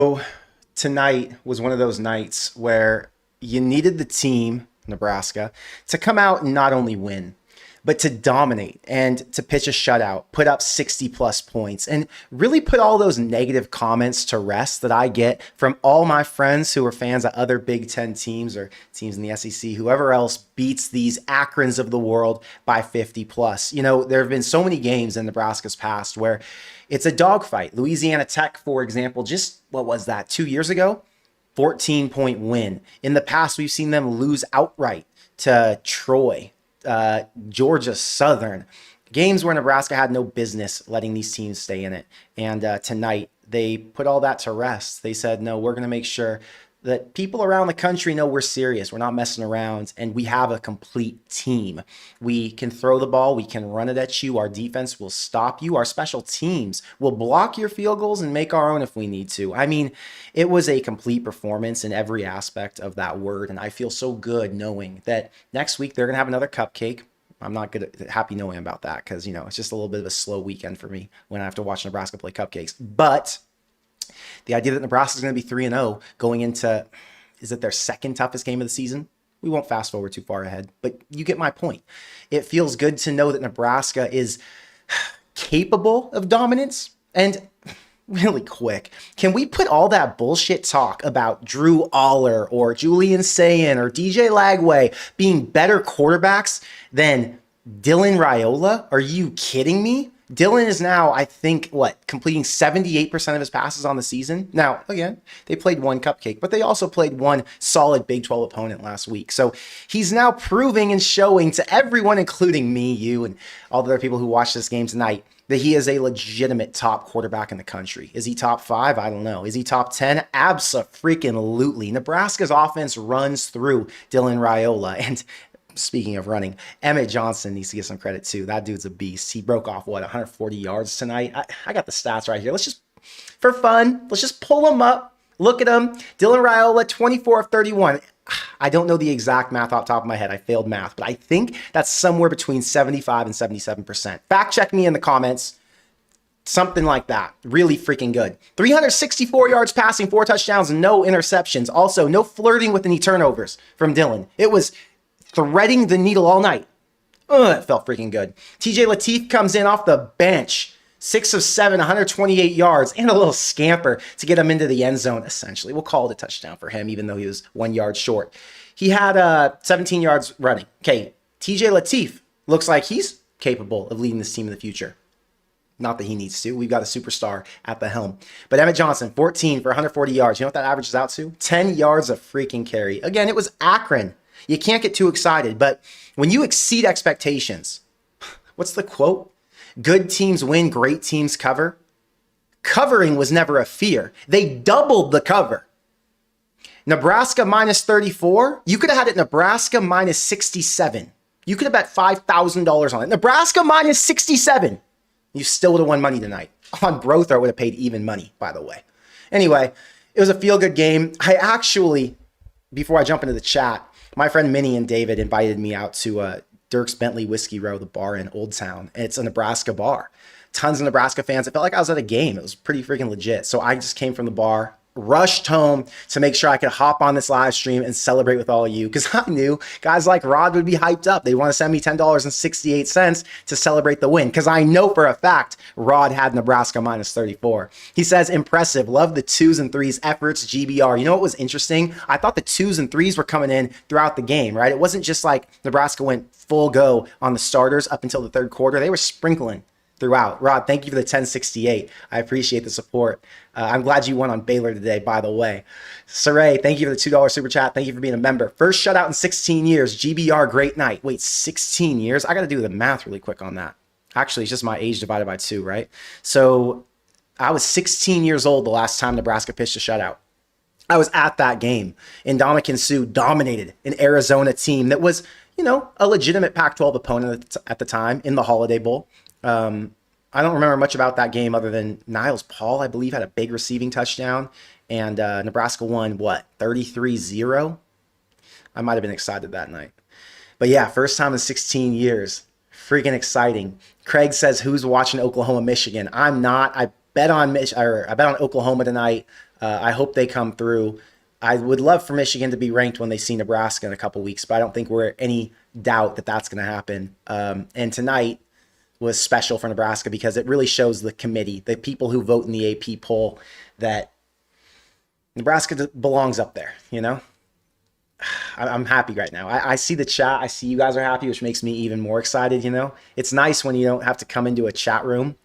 So tonight was one of those nights where you needed the team, Nebraska, to come out and not only win, but to dominate and to pitch a shutout, put up 60 plus points, and really put all those negative comments to rest that I get from all my friends who are fans of other Big Ten teams or teams in the SEC, whoever else beats these Akrons of the world by 50 plus. You know, there have been so many games in Nebraska's past where it's a dogfight. Louisiana Tech, for example, just what was that, 2 years ago? 14-point win. In the past, we've seen them lose outright to Troy, Georgia Southern, games where Nebraska had no business letting these teams stay in it. And tonight, they put all that to rest. They said, no, we're going to make sure that people around the country know we're serious. We're not messing around, and we have a complete team. We can throw the ball. We can run it at you. Our defense will stop you. Our special teams will block your field goals and make our own if we need to. I mean, it was a complete performance in every aspect of that word, and I feel so good knowing that next week they're going to have another cupcake. I'm not happy knowing about that because, you know, it's just a little bit of a slow weekend for me when I have to watch Nebraska play cupcakes. But the idea that Nebraska is going to be 3-0 going into, is it their second toughest game of the season? We won't fast forward too far ahead, but you get my point. It feels good to know that Nebraska is capable of dominance. And really quick, can we put all that bullshit talk about Drew Aller or Julian Sayin or DJ Lagway being better quarterbacks than Dylan Raiola? Are you kidding me? Dylan is now, I think, completing 78% of his passes on the season. Now, again, they played one cupcake, but they also played one solid Big 12 opponent last week. So he's now proving and showing to everyone, including me, you, and all the other people who watch this game tonight, that he is a legitimate top quarterback in the country. Is he top 5? I don't know. Is he top 10? Abso-freaking-lutely. Nebraska's offense runs through Dylan Raiola, and speaking of running, Emmett Johnson needs to get some credit too. That dude's a beast. He broke off, 140 yards tonight? I got the stats right here. Let's just, for fun, let's just pull them up. Look at him. Dylan Raiola, 24 of 31. I don't know the exact math off the top of my head. I failed math, but I think that's somewhere between 75 and 77%. Fact check me in the comments. Something like that. Really freaking good. 364 yards passing, 4 touchdowns, and no interceptions. Also, no flirting with any turnovers from Dylan. It was threading the needle all night. It felt freaking good. TJ Lateef comes in off the bench. 6 of 7, 128 yards, and a little scamper to get him into the end zone, essentially. We'll call it a touchdown for him, even though he was 1 yard short. He had 17 yards running. Okay, TJ Lateef looks like he's capable of leading this team in the future. Not that he needs to. We've got a superstar at the helm. But Emmett Johnson, 14 for 140 yards. You know what that averages out to? 10 yards of freaking carry. Again, it was Akron. You can't get too excited, but when you exceed expectations, what's the quote? Good teams win, great teams cover. Covering was never a fear. They doubled the cover. Nebraska minus 34. You could have had it Nebraska minus 67. You could have bet $5,000 on it. Nebraska minus 67. You still would have won money tonight. On Brother would have paid even money, by the way. Anyway, it was a feel-good game. I actually, before I jump into the chat, my friend Minnie and David invited me out to Dirk's Bentley Whiskey Row, the bar in Old Town. It's a Nebraska bar. Tons of Nebraska fans. It felt like I was at a game. It was pretty freaking legit. So I just came from the bar, rushed home to make sure I could hop on this live stream and celebrate with all of you, because I knew guys like Rod would be hyped up. They want to send me $10.68 to celebrate the win, because I know for a fact Rod had Nebraska minus 34. He says, impressive. Love the 2s and 3s efforts, GBR. You know what was interesting? I thought the 2s and 3s were coming in throughout the game, right? It wasn't just like Nebraska went full go on the starters up until the third quarter. They were sprinkling throughout. Rod, thank you for the 1068. I appreciate the support. I'm glad you won on Baylor today, by the way. Saray, thank you for the $2 super chat. Thank you for being a member. First shutout in 16 years. GBR, great night. Wait, 16 years? I got to do the math really quick on that. Actually, it's just my age divided by 2, right? So I was 16 years old the last time Nebraska pitched a shutout. I was at that game, and Dominican Sue dominated an Arizona team that was, you know, a legitimate Pac-12 opponent at the time in the Holiday Bowl. I don't remember much about that game other than Niles Paul, I believe, had a big receiving touchdown, and Nebraska won, 33-0? I might have been excited that night. But yeah, first time in 16 years. Freaking exciting. Craig says, who's watching Oklahoma, Michigan? I'm not. I bet on Oklahoma tonight. I hope they come through. I would love for Michigan to be ranked when they see Nebraska in a couple weeks, but I don't think we're any doubt that that's going to happen. And tonight was special for Nebraska because it really shows the committee, the people who vote in the AP poll, that Nebraska belongs up there, you know? I'm happy right now. I see the chat. I see you guys are happy, which makes me even more excited, you know? It's nice when you don't have to come into a chat room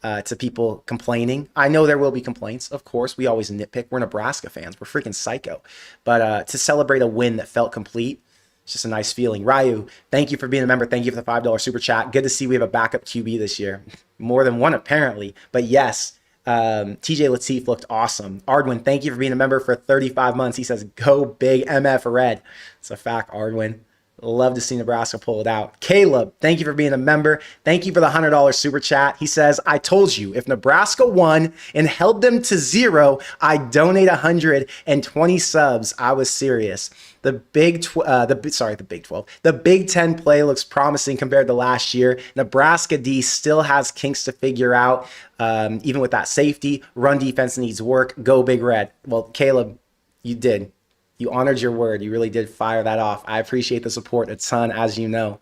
to people complaining. I know there will be complaints, of course. We always nitpick. We're Nebraska fans. We're freaking psycho. But to celebrate a win that felt complete, it's just a nice feeling. Ryu, thank you for being a member. Thank you for the $5 super chat. Good to see we have a backup QB this year. More than one, apparently. But yes, TJ Lateef looked awesome. Ardwin, thank you for being a member for 35 months. He says, go big MF Red. It's a fact, Ardwin. Love to see Nebraska pull it out. Caleb, thank you for being a member. Thank you for the $100 super chat. He says, I told you, if Nebraska won and held them to 0, I'd donate 120 subs. I was serious. The Big 12. The Big 10 play looks promising compared to last year. Nebraska D still has kinks to figure out, even with that safety. Run defense needs work. Go Big Red. Well, Caleb, you did. You honored your word. You really did fire that off. I appreciate the support a ton, as you know.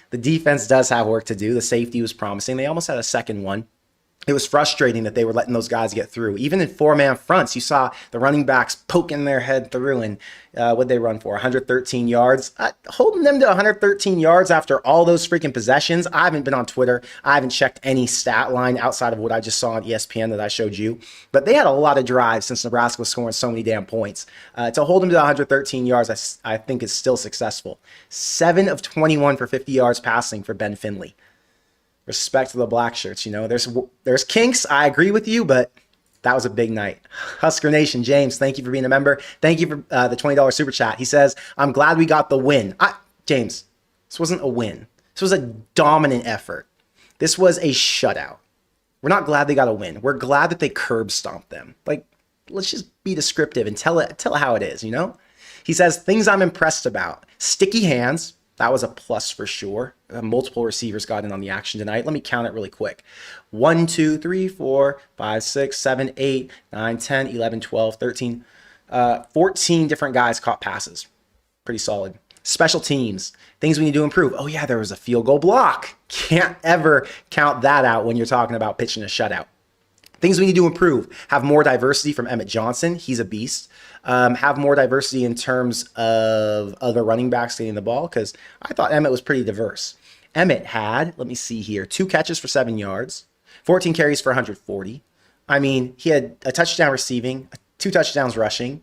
The defense does have work to do. The safety was promising. They almost had a second one. It was frustrating that they were letting those guys get through. Even in four-man fronts, you saw the running backs poking their head through, and what'd they run for? 113 yards? Holding them to 113 yards after all those freaking possessions. I haven't been on Twitter. I haven't checked any stat line outside of what I just saw on ESPN that I showed you. But they had a lot of drives since Nebraska was scoring so many damn points. To hold them to 113 yards, I think is still successful. 7 of 21 for 50 yards passing for Ben Finley. Respect to the black shirts, you know. There's kinks. I agree with you, but that was a big night. Husker Nation, James, thank you for being a member. Thank you for the $20 super chat. He says, I'm glad we got the win. James, this wasn't a win. This was a dominant effort. This was a shutout. We're not glad they got a win. We're glad that they curb stomped them. Like, let's just be descriptive and tell it how it is, you know? He says, things I'm impressed about. Sticky hands. That was a plus for sure. Multiple receivers got in on the action tonight. Let me count it really quick. 1, 2, 3, 4, 5, 6, 7, 8, 9, 10, 11, 12, 13. 14 different guys caught passes. Pretty solid. Special teams. Things we need to improve. Oh, yeah, there was a field goal block. Can't ever count that out when you're talking about pitching a shutout. Things we need to improve. Have more diversity from Emmett Johnson. He's a beast. Have more diversity in terms of other running backs getting the ball, because I thought Emmett was pretty diverse. Emmett had, let me see here, 2 catches for 7 yards, 14 carries for 140. I mean, he had a touchdown receiving, 2 touchdowns rushing.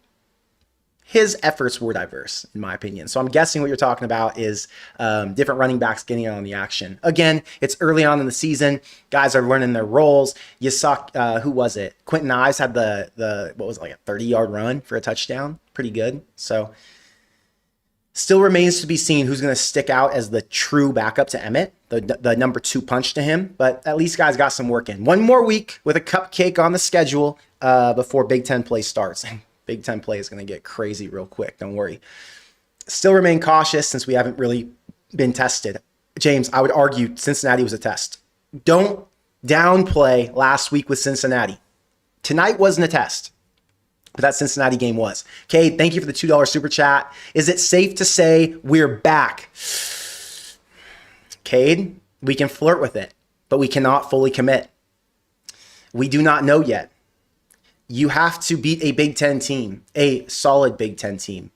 His efforts were diverse, in my opinion. So I'm guessing what you're talking about is different running backs getting in on the action. Again, it's early on in the season. Guys are learning their roles. You saw, who was it? Quentin Ives had the what was it, like a 30-yard run for a touchdown. Pretty good. So still remains to be seen who's going to stick out as the true backup to Emmett, the number 2 punch to him. But at least guys got some work in. One more week with a cupcake on the schedule before Big Ten play starts. Big Ten play is going to get crazy real quick. Don't worry. Still remain cautious since we haven't really been tested. James, I would argue Cincinnati was a test. Don't downplay last week with Cincinnati. Tonight wasn't a test, but that Cincinnati game was. Cade, thank you for the $2 super chat. Is it safe to say we're back? Cade, we can flirt with it, but we cannot fully commit. We do not know yet. You have to beat a Big Ten team, a solid Big Ten team.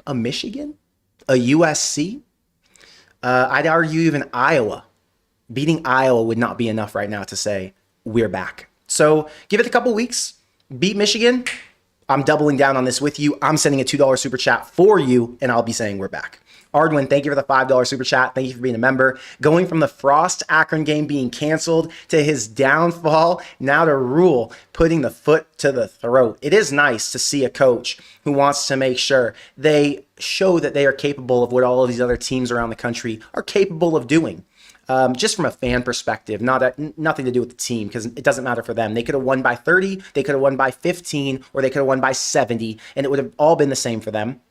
A Michigan? A USC? I'd argue even Iowa. Beating Iowa would not be enough right now to say we're back. So give it a couple weeks. Beat Michigan. I'm doubling down on this with you. I'm sending a $2 super chat for you, and I'll be saying we're back. Ardwin, thank you for the $5 super chat. Thank you for being a member. Going from the Frost Akron game being canceled to his downfall, now to Rule putting the foot to the throat. It is nice to see a coach who wants to make sure they show that they are capable of what all of these other teams around the country are capable of doing. Just from a fan perspective, nothing to do with the team, because it doesn't matter for them. They could have won by 30, they could have won by 15, or they could have won by 70, and it would have all been the same for them.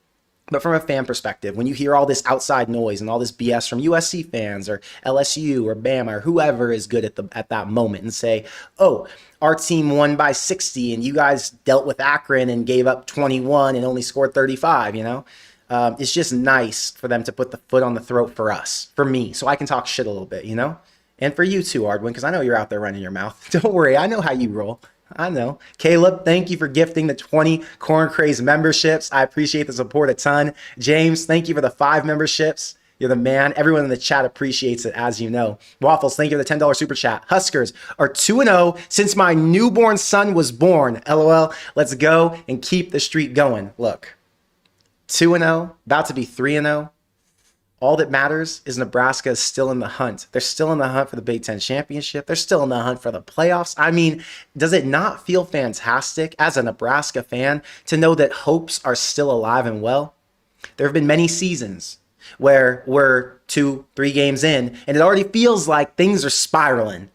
But from a fan perspective, when you hear all this outside noise and all this BS from USC fans or LSU or Bama or whoever is good at that moment and say, oh, our team won by 60 and you guys dealt with Akron and gave up 21 and only scored 35, it's just nice for them to put the foot on the throat for us, for me, so I can talk shit a little bit, And for you too, Ardwin, because I know you're out there running your mouth. Don't worry, I know how you roll. I know. Caleb, thank you for gifting the 20 Corn Craze memberships. I appreciate the support a ton. James, thank you for the 5 memberships. You're the man. Everyone in the chat appreciates it, as you know. Waffles, thank you for the $10 super chat. Huskers are 2-0 since my newborn son was born. LOL. Let's go and keep the streak going. Look, 2-0, about to be 3-0. All that matters is Nebraska is still in the hunt. They're still in the hunt for the Big Ten championship. They're still in the hunt for the playoffs. I mean, does it not feel fantastic as a Nebraska fan to know that hopes are still alive and well? There have been many seasons where we're 2-3 games in and it already feels like things are spiraling.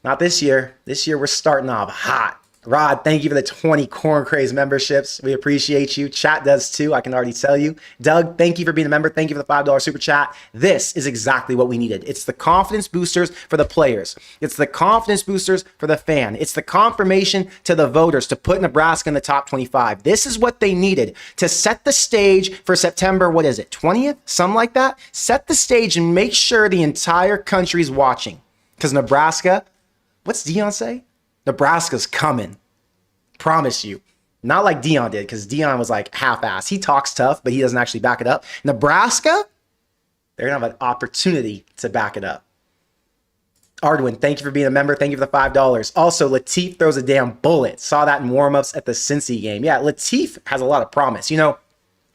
Not this year. This year we're starting off hot. Rod, thank you for the 20 Corn Craze memberships. We appreciate you. Chat does too, I can already tell you. Doug, thank you for being a member. Thank you for the $5 super chat. This is exactly what we needed. It's the confidence boosters for the players. It's the confidence boosters for the fan. It's the confirmation to the voters to put Nebraska in the top 25. This is what they needed to set the stage for September, 20th? Something like that. Set the stage and make sure the entire country's watching. Because Nebraska, what's Deion say? Nebraska's coming. Promise you. Not like Deion did, because Deion was like half-assed. He talks tough, but he doesn't actually back it up. Nebraska, they're going to have an opportunity to back it up. Ardwin, thank you for being a member. Thank you for the $5. Also, Latif throws a damn bullet. Saw that in warm-ups at the Cincy game. Yeah, Latif has a lot of promise.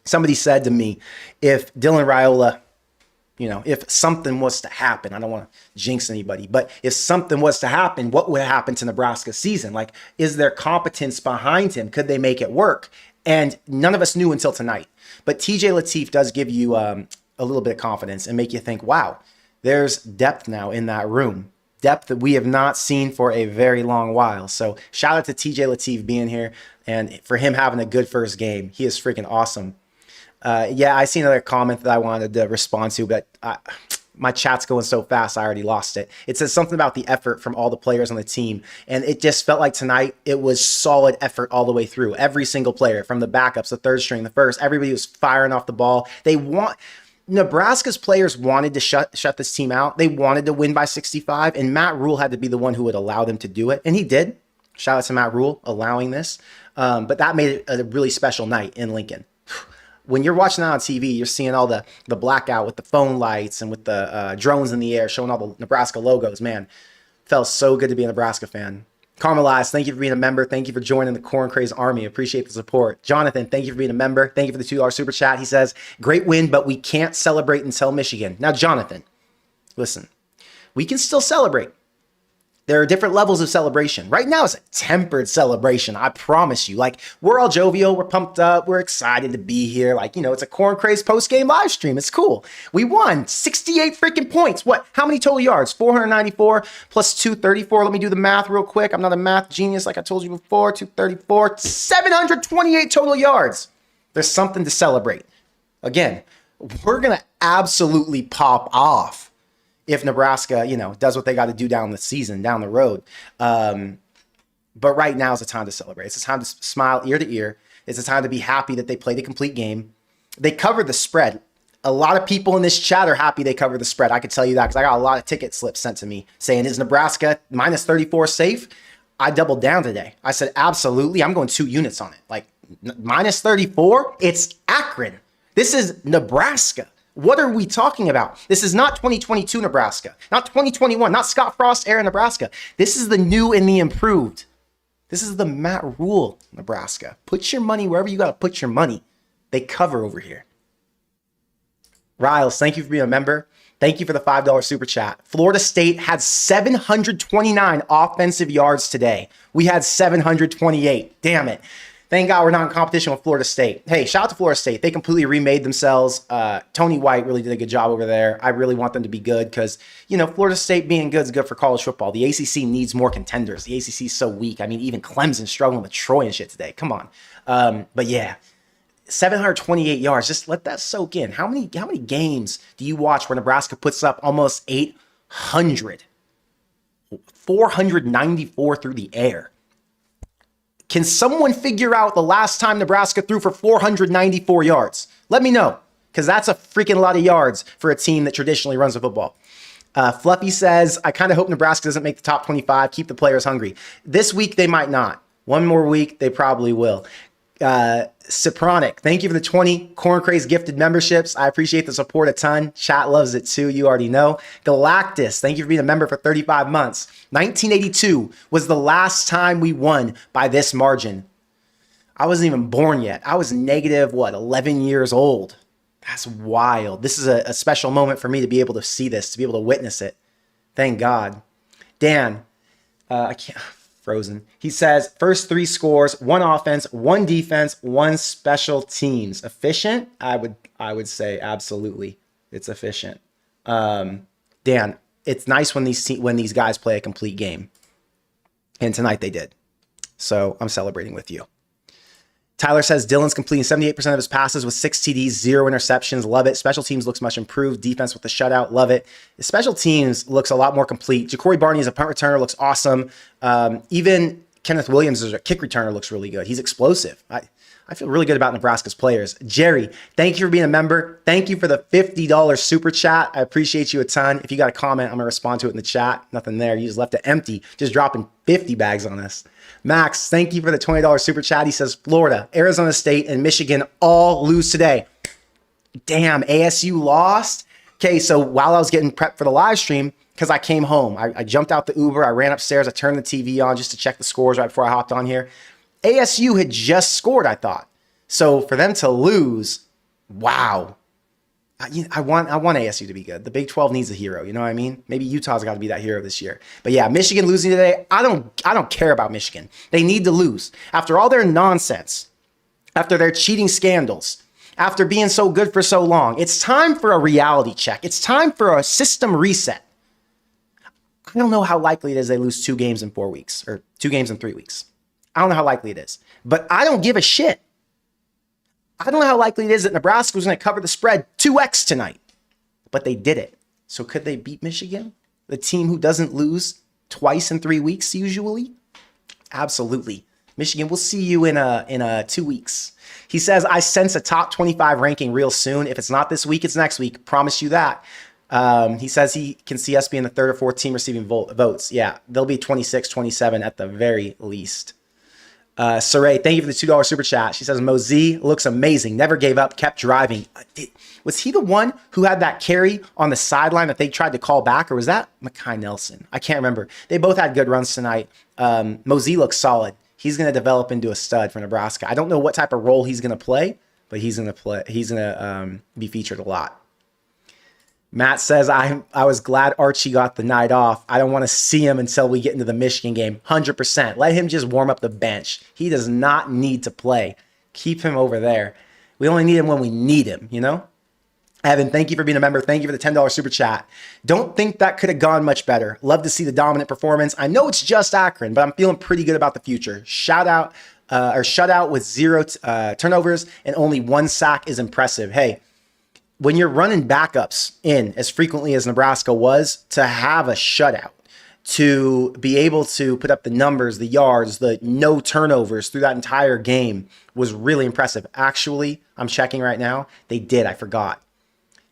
Somebody said to me, if Dylan Raiola, if something was to happen, I don't want to jinx anybody, but if something was to happen, what would happen to Nebraska's season? Like, is there competence behind him? Could they make it work? And none of us knew until tonight. But TJ Latif does give you a little bit of confidence and make you think, wow, there's depth now in that room. Depth that we have not seen for a very long while. So shout out to TJ Latif being here and for him having a good first game. He is freaking awesome. Yeah, I see another comment that I wanted to respond to, but my chat's going so fast, I already lost it. It says something about the effort from all the players on the team, and it just felt like tonight it was solid effort all the way through. Every single player, from the backups, the third string, the first, everybody was firing off the ball. Nebraska's players wanted to shut this team out. They wanted to win by 65, and Matt Rule had to be the one who would allow them to do it, and he did. Shout out to Matt Rule allowing this, but that made it a really special night in Lincoln. When you're watching that on TV, you're seeing all the blackout with the phone lights and with the drones in the air showing all the Nebraska logos. Man, felt so good to be a Nebraska fan. Carmelized, thank you for being a member. Thank you for joining the Corn Craze Army. Appreciate the support. Jonathan, thank you for being a member. Thank you for the $2 super chat. He says, great win, but we can't celebrate until Michigan. Now, Jonathan, listen, we can still celebrate. There are different levels of celebration. Right now, it's a tempered celebration. I promise you. Like, we're all jovial. We're pumped up. We're excited to be here. Like, it's a Corn Craze post-game live stream. It's cool. We won 68 freaking points. What? How many total yards? 494 plus 234. Let me do the math real quick. I'm not a math genius like I told you before. 234. 728 total yards. There's something to celebrate. Again, we're going to absolutely pop off if Nebraska, does what they got to do down the season, down the road. But right now is the time to celebrate. It's a time to smile ear to ear. It's a time to be happy that they played a complete game. They covered the spread. A lot of people in this chat are happy they covered the spread. I can tell you that because I got a lot of ticket slips sent to me saying, is Nebraska minus 34 safe? I doubled down today. I said, absolutely. I'm going 2 units on it. Like, minus 34? It's Akron. This is Nebraska. What are we talking about? This is not 2022 Nebraska, not 2021, not Scott Frost era Nebraska. This is the new and the improved. This is the Matt Rule Nebraska. Put your money wherever you got to put your money. They cover over here. Riles, thank you for being a member. Thank you for the $5 super chat. Florida State had 729 offensive yards today. We had 728. Damn it. Thank God we're not in competition with Florida State. Hey, shout out to Florida State. They completely remade themselves. Tony White really did a good job over there. I really want them to be good because, Florida State being good is good for college football. The ACC needs more contenders. The ACC is so weak. I mean, even Clemson's struggling with Troy and shit today. Come on. But yeah, 728 yards. Just let that soak in. How many games do you watch where Nebraska puts up almost 800? 494 through the air. Can someone figure out the last time Nebraska threw for 494 yards? Let me know, because that's a freaking lot of yards for a team that traditionally runs the football. Fluffy says, I kind of hope Nebraska doesn't make the top 25. Keep the players hungry. This week, they might not. One more week, they probably will. Sopronic, thank you for the 20 Corn Craze gifted memberships. I appreciate the support a ton. Chat loves it too. You already know. Galactus, thank you for being a member for 35 months. 1982 was the last time we won by this margin. I wasn't even born yet. I was negative, 11 years old. That's wild. This is a special moment for me to be able to see this, to be able to witness it. Thank God. Dan, I can't... Frozen. He says, first 3 scores, 1 offense, 1 defense, 1 special teams. Efficient? I would say absolutely. It's efficient. Dan, it's nice when these guys play a complete game. And tonight they did. So I'm celebrating with you. Tyler says Dylan's completing 78% of his passes with 6 TDs, 0 interceptions. Love it. Special teams looks much improved. Defense with the shutout. Love it. The special teams looks a lot more complete. Ja'Cory Barney as a punt returner looks awesome. Even Kenneth Williams as a kick returner looks really good. He's explosive. I feel really good about Nebraska's players. Jerry, thank you for being a member. Thank you for the $50 super chat. I appreciate you a ton. If you got a comment, I'm going to respond to it in the chat. Nothing there. You just left it empty, just dropping 50 bags on us. Max, thank you for the $20 super chat. He says, Florida, Arizona State, and Michigan all lose today. Damn, ASU lost? Okay, so while I was getting prepped for the live stream, because I came home, I jumped out the Uber, I ran upstairs, I turned the TV on just to check the scores right before I hopped on here. ASU had just scored, I thought. So for them to lose, wow. I want ASU to be good. The Big 12 needs a hero. You know what I mean? Maybe Utah's got to be that hero this year. But yeah, Michigan losing today. I don't care about Michigan. They need to lose after all their nonsense, after their cheating scandals, after being so good for so long. It's time for a reality check. It's time for a system reset. I don't know how likely it is they lose 2 games in 4 weeks or 2 games in 3 weeks. I don't know how likely it is, but I don't give a shit. I don't know how likely it is that Nebraska was going to cover the spread 2x tonight, but they did it. So could they beat Michigan, the team who doesn't lose twice in 3 weeks usually? Absolutely. Michigan, we'll see you in 2 weeks. He says, I sense a top 25 ranking real soon. If it's not this week, it's next week. Promise you that. He says he can see us being the 3rd or 4th team receiving votes. Yeah, they'll be 26, 27 at the very least. Saray, thank you for the $2 super chat. She says, Mosey looks amazing. Never gave up, kept driving. Was he the one who had that carry on the sideline that they tried to call back, or was that Mekhi Nelson? I can't remember. They both had good runs tonight. Mosey looks solid. He's going to develop into a stud for Nebraska. I don't know what type of role he's going to play, but he's going to be featured a lot. Matt says, I was glad Archie got the night off. I don't want to see him until we get into the Michigan game. 100%. Let him just warm up the bench. He does not need to play. Keep him over there. We only need him when we need him, you know? Evan, thank you for being a member. Thank you for the $10 super chat. Don't think that could have gone much better. Love to see the dominant performance. I know it's just Akron, but I'm feeling pretty good about the future. Shutout with 0 turnovers and only 1 sack is impressive. Hey, when you're running backups in as frequently as Nebraska was, to have a shutout, to be able to put up the numbers, the yards, the no turnovers through that entire game was really impressive. Actually, I'm checking right now. They did. I forgot.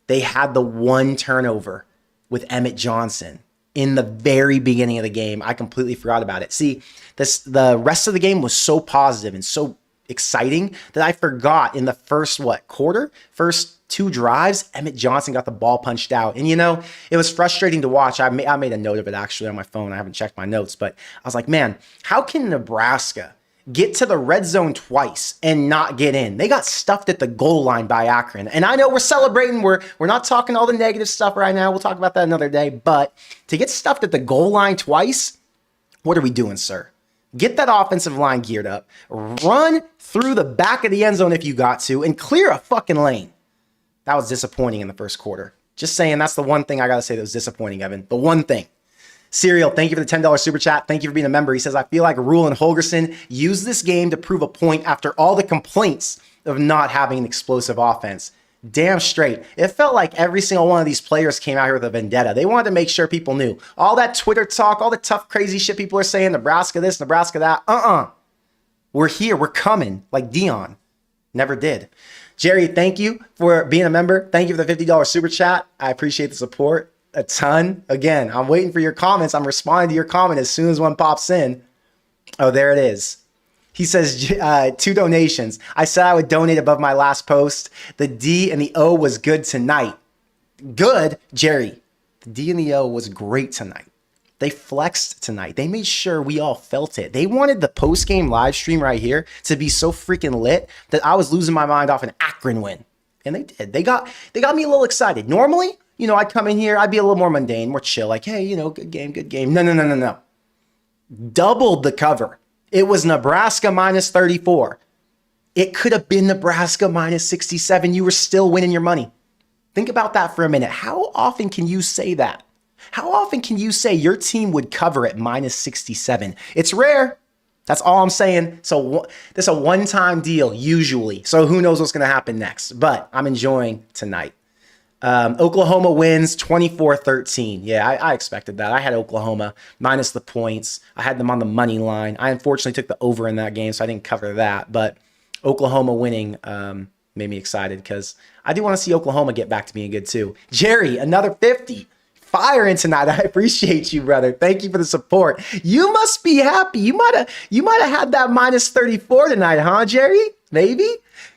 They had the 1 turnover with Emmett Johnson in the very beginning of the game. I completely forgot about it. See, the rest of the game was so positive and so exciting that I forgot in the first quarter, first 2 drives, Emmett Johnson got the ball punched out. And, you know, it was frustrating to watch. I made a note of it actually on my phone. I haven't checked my notes, but I was like, man, how can Nebraska get to the red zone twice and not get in? They got stuffed at the goal line by Akron. And I know we're celebrating. We're not talking all the negative stuff right now. We'll talk about that another day. But to get stuffed at the goal line twice, what are we doing, sir? Get that offensive line geared up. Run through the back of the end zone if you got to and clear a fucking lane. That was disappointing in the first quarter. Just saying, that's the one thing I got to say that was disappointing, Evan. The one thing. Serial, thank you for the $10 super chat. Thank you for being a member. He says, I feel like Rule and Holgerson used this game to prove a point after all the complaints of not having an explosive offense. Damn straight. It felt like every single one of these players came out here with a vendetta. They wanted to make sure people knew. All that Twitter talk, all the tough, crazy shit people are saying, Nebraska this, Nebraska that. We're here. We're coming, like Dion. Never did. Jerry, thank you for being a member. Thank you for the $50 super chat. I appreciate the support a ton. Again, I'm waiting for your comments. I'm responding to your comment as soon as one pops in. Oh, there it is. He says 2 donations. I said I would donate above my last post. The D and the O was good tonight. Good, Jerry. The D and the O was great tonight. They flexed tonight. They made sure we all felt it. They wanted the post-game live stream right here to be so freaking lit that I was losing my mind off an Akron win. And they did. They got me a little excited. Normally, I'd come in here, I'd be a little more mundane, more chill, like, hey, good game, good game. No. Doubled the cover. It was Nebraska minus 34. It could have been Nebraska minus 67. You were still winning your money. Think about that for a minute. How often can you say that? How often can you say your team would cover at minus 67? It's rare. That's all I'm saying. So this is a one-time deal, usually. So who knows what's going to happen next. But I'm enjoying tonight. Oklahoma wins 24-13. Yeah, I expected that. I had Oklahoma minus the points. I had them on the money line. I unfortunately took the over in that game, so I didn't cover that. But Oklahoma winning made me excited because I do want to see Oklahoma get back to being good too. Jerry, another 50. Firing tonight. I appreciate you, brother. Thank you for the support. You must be happy. You might have had that minus 34 tonight, huh, Jerry? Maybe?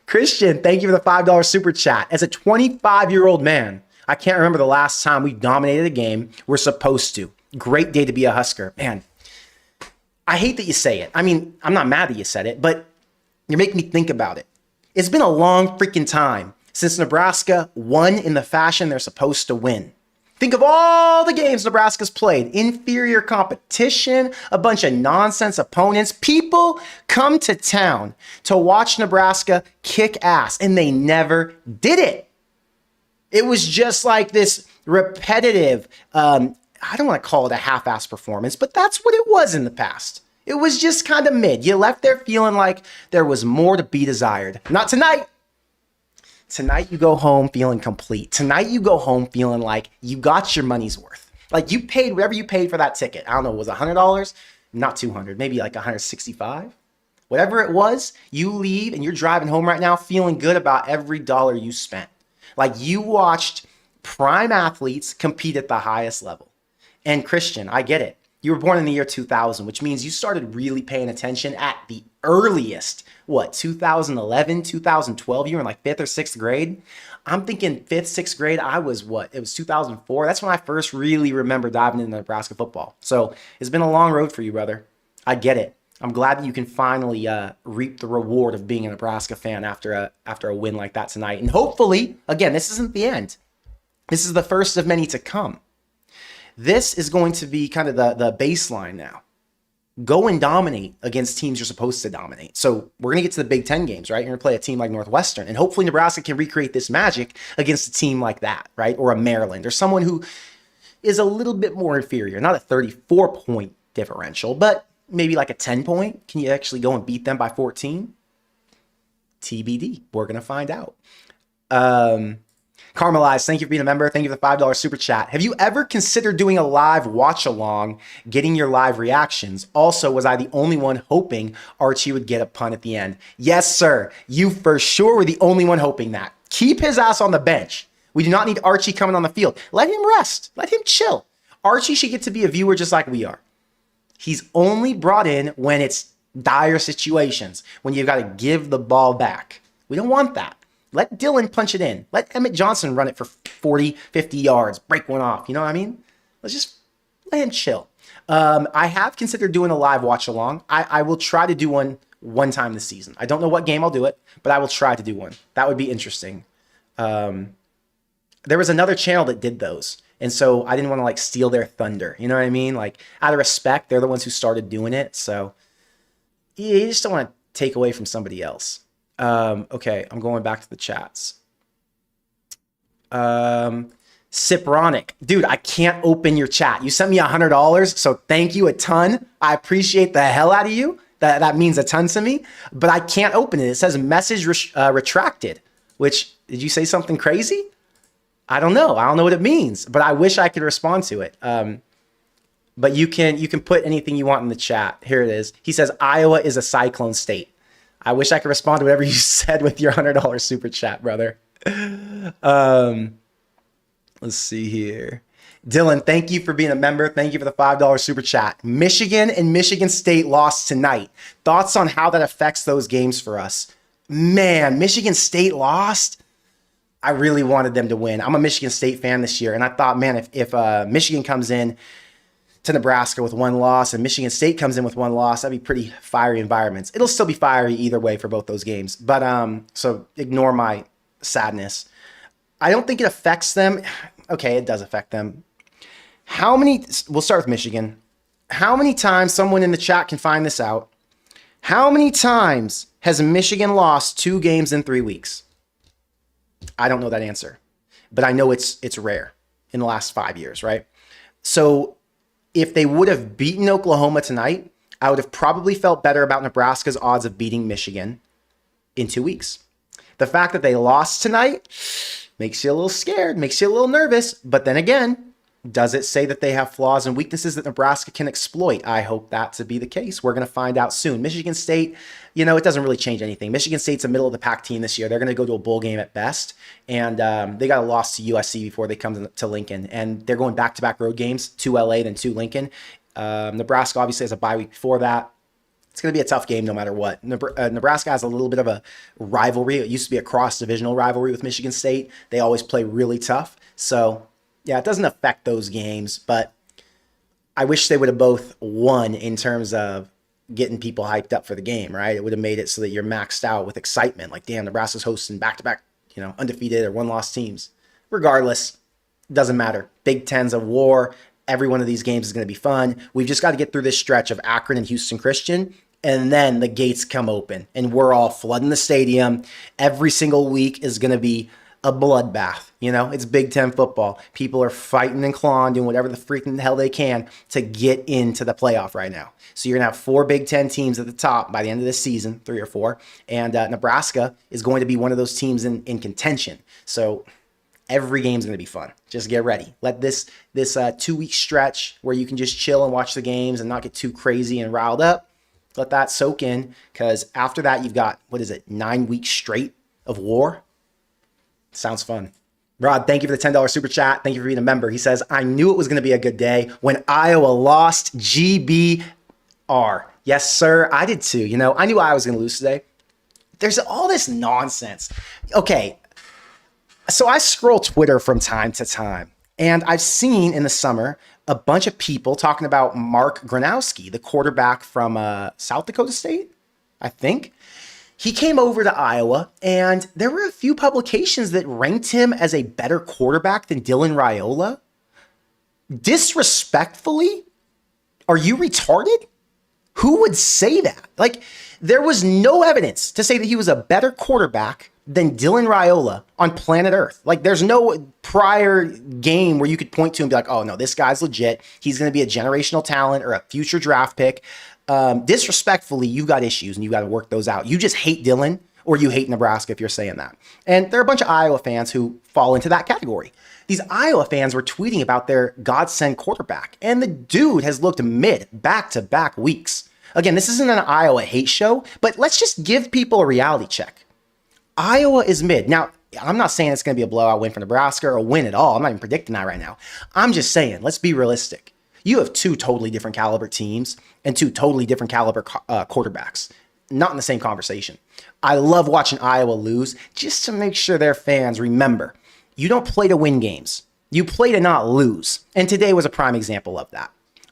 Christian, thank you for the $5 super chat. As a 25-year-old man, I can't remember the last time we dominated a game we're supposed to. Great day to be a Husker. Man, I hate that you say it. I mean, I'm not mad that you said it, but you're making me think about it. It's been a long freaking time since Nebraska won in the fashion they're supposed to win. Think of all the games Nebraska's played. Inferior competition, a bunch of nonsense opponents. People come to town to watch Nebraska kick ass, and they never did it. It was just like this repetitive, I don't want to call it a half-ass performance, but that's what it was in the past. It was just kind of mid. You left there feeling like there was more to be desired. Not tonight. Tonight you go home feeling complete. Tonight you go home feeling like you got your money's worth. Like you paid whatever you paid for that ticket. I don't know, was it $100? Not $200, maybe like $165. Whatever it was, you leave and you're driving home right now feeling good about every dollar you spent. Like you watched prime athletes compete at the highest level. And Christian, I get it. You were born in the year 2000, which means you started really paying attention at the earliest, 2011, 2012? You were in like 5th or 6th grade. I'm thinking 5th, 6th grade. I was It was 2004. That's when I first really remember diving into Nebraska football. So it's been a long road for you, brother. I get it. I'm glad that you can finally reap the reward of being a Nebraska fan after a win like that tonight. And hopefully, again, this isn't the end. This is the first of many to come. This is going to be kind of the baseline now. Go and dominate against teams you're supposed to dominate. So we're going to get to the Big Ten games, right? You're going to play a team like Northwestern. And hopefully Nebraska can recreate this magic against a team like that, right? Or a Maryland or someone who is a little bit more inferior. Not a 34-point differential, but maybe like a 10-point. Can you actually go and beat them by 14? TBD. We're going to find out. Carmelized, thank you for being a member. Thank you for the $5 super chat. Have you ever considered doing a live watch along, getting your live reactions? Also, was I the only one hoping Archie would get a punt at the end? Yes, sir. You for sure were the only one hoping that. Keep his ass on the bench. We do not need Archie coming on the field. Let him rest. Let him chill. Archie should get to be a viewer just like we are. He's only brought in when it's dire situations, when you've got to give the ball back. We don't want that. Let Dylan punch it in. Let Emmett Johnson run it for 40, 50 yards, break one off. You know what I mean? Let's just let him chill. I have considered doing a live watch along. I will try to do one time this season. I don't know what game I'll do it, but I will try to do one. That would be interesting. There was another channel that did those. And so I didn't want to like steal their thunder. You know what I mean? Like out of respect, they're the ones who started doing it. So you just don't want to take away from somebody else. Okay, I'm going back to the chats. Sipronic. Dude, I can't open your chat. You sent me $100, so thank you a ton. I appreciate the hell out of you. That means a ton to me, but I can't open it. It says message retracted, which, did you say something crazy? I don't know. I don't know what it means, but I wish I could respond to it. But you can put anything you want in the chat. Here it is. He says, Iowa is a cyclone state. I wish I could respond to whatever you said with your $100 super chat, brother. Let's see here. Dylan, thank you for being a member. Thank you for the $5 super chat. Michigan and Michigan State lost tonight. Thoughts on how that affects those games for us? Man, Michigan State lost. I really wanted them to win. I'm a Michigan State fan this year, and I thought, man, if Michigan comes in to Nebraska with one loss and Michigan State comes in with one loss, that'd be pretty fiery environments. It'll still be fiery either way for both those games. But so ignore my sadness. I don't think it affects them. Okay, it does affect them. We'll start with Michigan. How many times, someone in the chat can find this out, how many times has Michigan lost 2 games in 3 weeks? I don't know that answer, but I know it's rare in the last 5 years, right? So if they would have beaten Oklahoma tonight, I would have probably felt better about Nebraska's odds of beating Michigan in 2 weeks. The fact that they lost tonight makes you a little scared, makes you a little nervous. But then again, does it say that they have flaws and weaknesses that Nebraska can exploit? I hope that to be the case. We're going to find out soon. Michigan State, it doesn't really change anything. Michigan State's a middle of the pack team this year. They're going to go to a bowl game at best. And they got a loss to USC before they come to Lincoln. And they're going back-to-back road games, to LA, then to Lincoln. Nebraska obviously has a bye week before that. It's going to be a tough game no matter what. Nebraska has a little bit of a rivalry. It used to be a cross-divisional rivalry with Michigan State. They always play really tough. So, yeah, it doesn't affect those games, but I wish they would have both won in terms of getting people hyped up for the game, right? It would have made it so that you're maxed out with excitement. Like, damn, Nebraska's hosting back-to-back, undefeated or one-loss teams. Regardless, doesn't matter. Big Ten's a war. Every one of these games is going to be fun. We've just got to get through this stretch of Akron and Houston Christian, and then the gates come open, and we're all flooding the stadium. Every single week is going to be a bloodbath. It's Big Ten football. People are fighting and clawing, doing whatever the freaking hell they can to get into the playoff right now. So you're going to have 4 Big Ten teams at the top by the end of this season, 3 or 4. And Nebraska is going to be one of those teams in contention. So every game's going to be fun. Just get ready. Let this 2-week stretch where you can just chill and watch the games and not get too crazy and riled up, let that soak in, because after that, you've got, 9 weeks straight of war? Sounds fun. Rod, thank you for the $10 super chat. Thank you for being a member. He says, I knew it was going to be a good day when Iowa lost GBR. Yes, sir. I did too. I knew Iowa was going to lose today. There's all this nonsense. Okay. So I scroll Twitter from time to time, and I've seen in the summer a bunch of people talking about Mark Gronowski, the quarterback from South Dakota State, I think. He came over to Iowa, and there were a few publications that ranked him as a better quarterback than Dylan Raiola. Disrespectfully? Are you retarded? Who would say that? There was no evidence to say that he was a better quarterback than Dylan Raiola on planet Earth. There's no prior game where you could point to and be like, oh, no, this guy's legit. He's going to be a generational talent or a future draft pick. Disrespectfully, you've got issues and you've got to work those out. You just hate Dylan, or you hate Nebraska if you're saying that. And there are a bunch of Iowa fans who fall into that category. These Iowa fans were tweeting about their godsend quarterback, and the dude has looked mid back-to-back weeks. Again, this isn't an Iowa hate show, but let's just give people a reality check. Iowa is mid. Now, I'm not saying it's going to be a blowout win for Nebraska or a win at all. I'm not even predicting that right now. I'm just saying, let's be realistic. You have 2 totally different caliber teams and 2 totally different caliber quarterbacks. Not in the same conversation. I love watching Iowa lose just to make sure their fans remember, you don't play to win games. You play to not lose. And today was a prime example of that.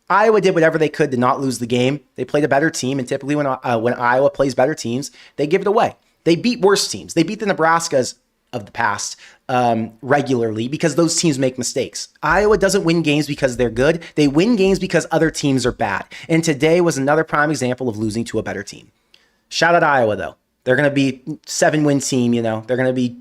Iowa did whatever they could to not lose the game. They played a better team, and typically when Iowa plays better teams, they give it away. They beat worse teams. They beat the Nebraskas of the past regularly because those teams make mistakes. Iowa doesn't win games because they're good. They win games because other teams are bad. And today was another prime example of losing to a better team. Shout out Iowa, though. They're going to be 7-win team, They're going to be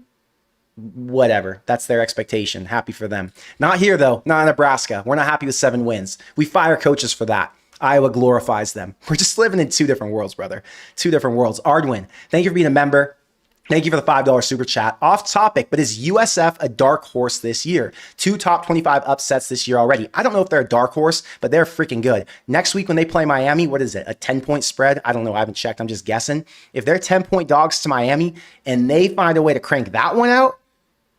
whatever. That's their expectation. Happy for them. Not here, though. Not in Nebraska. We're not happy with 7 wins. We fire coaches for that. Iowa glorifies them. We're just living in two different worlds, brother. Two different worlds. Ardwin, thank you for being a member. Thank you for the $5 super chat. Off topic, but is USF a dark horse this year? 2 top 25 upsets this year already. I don't know if they're a dark horse, but they're freaking good. Next week when they play Miami, what is it? A 10-point spread? I don't know. I haven't checked. I'm just guessing. If they're 10-point dogs to Miami and they find a way to crank that one out,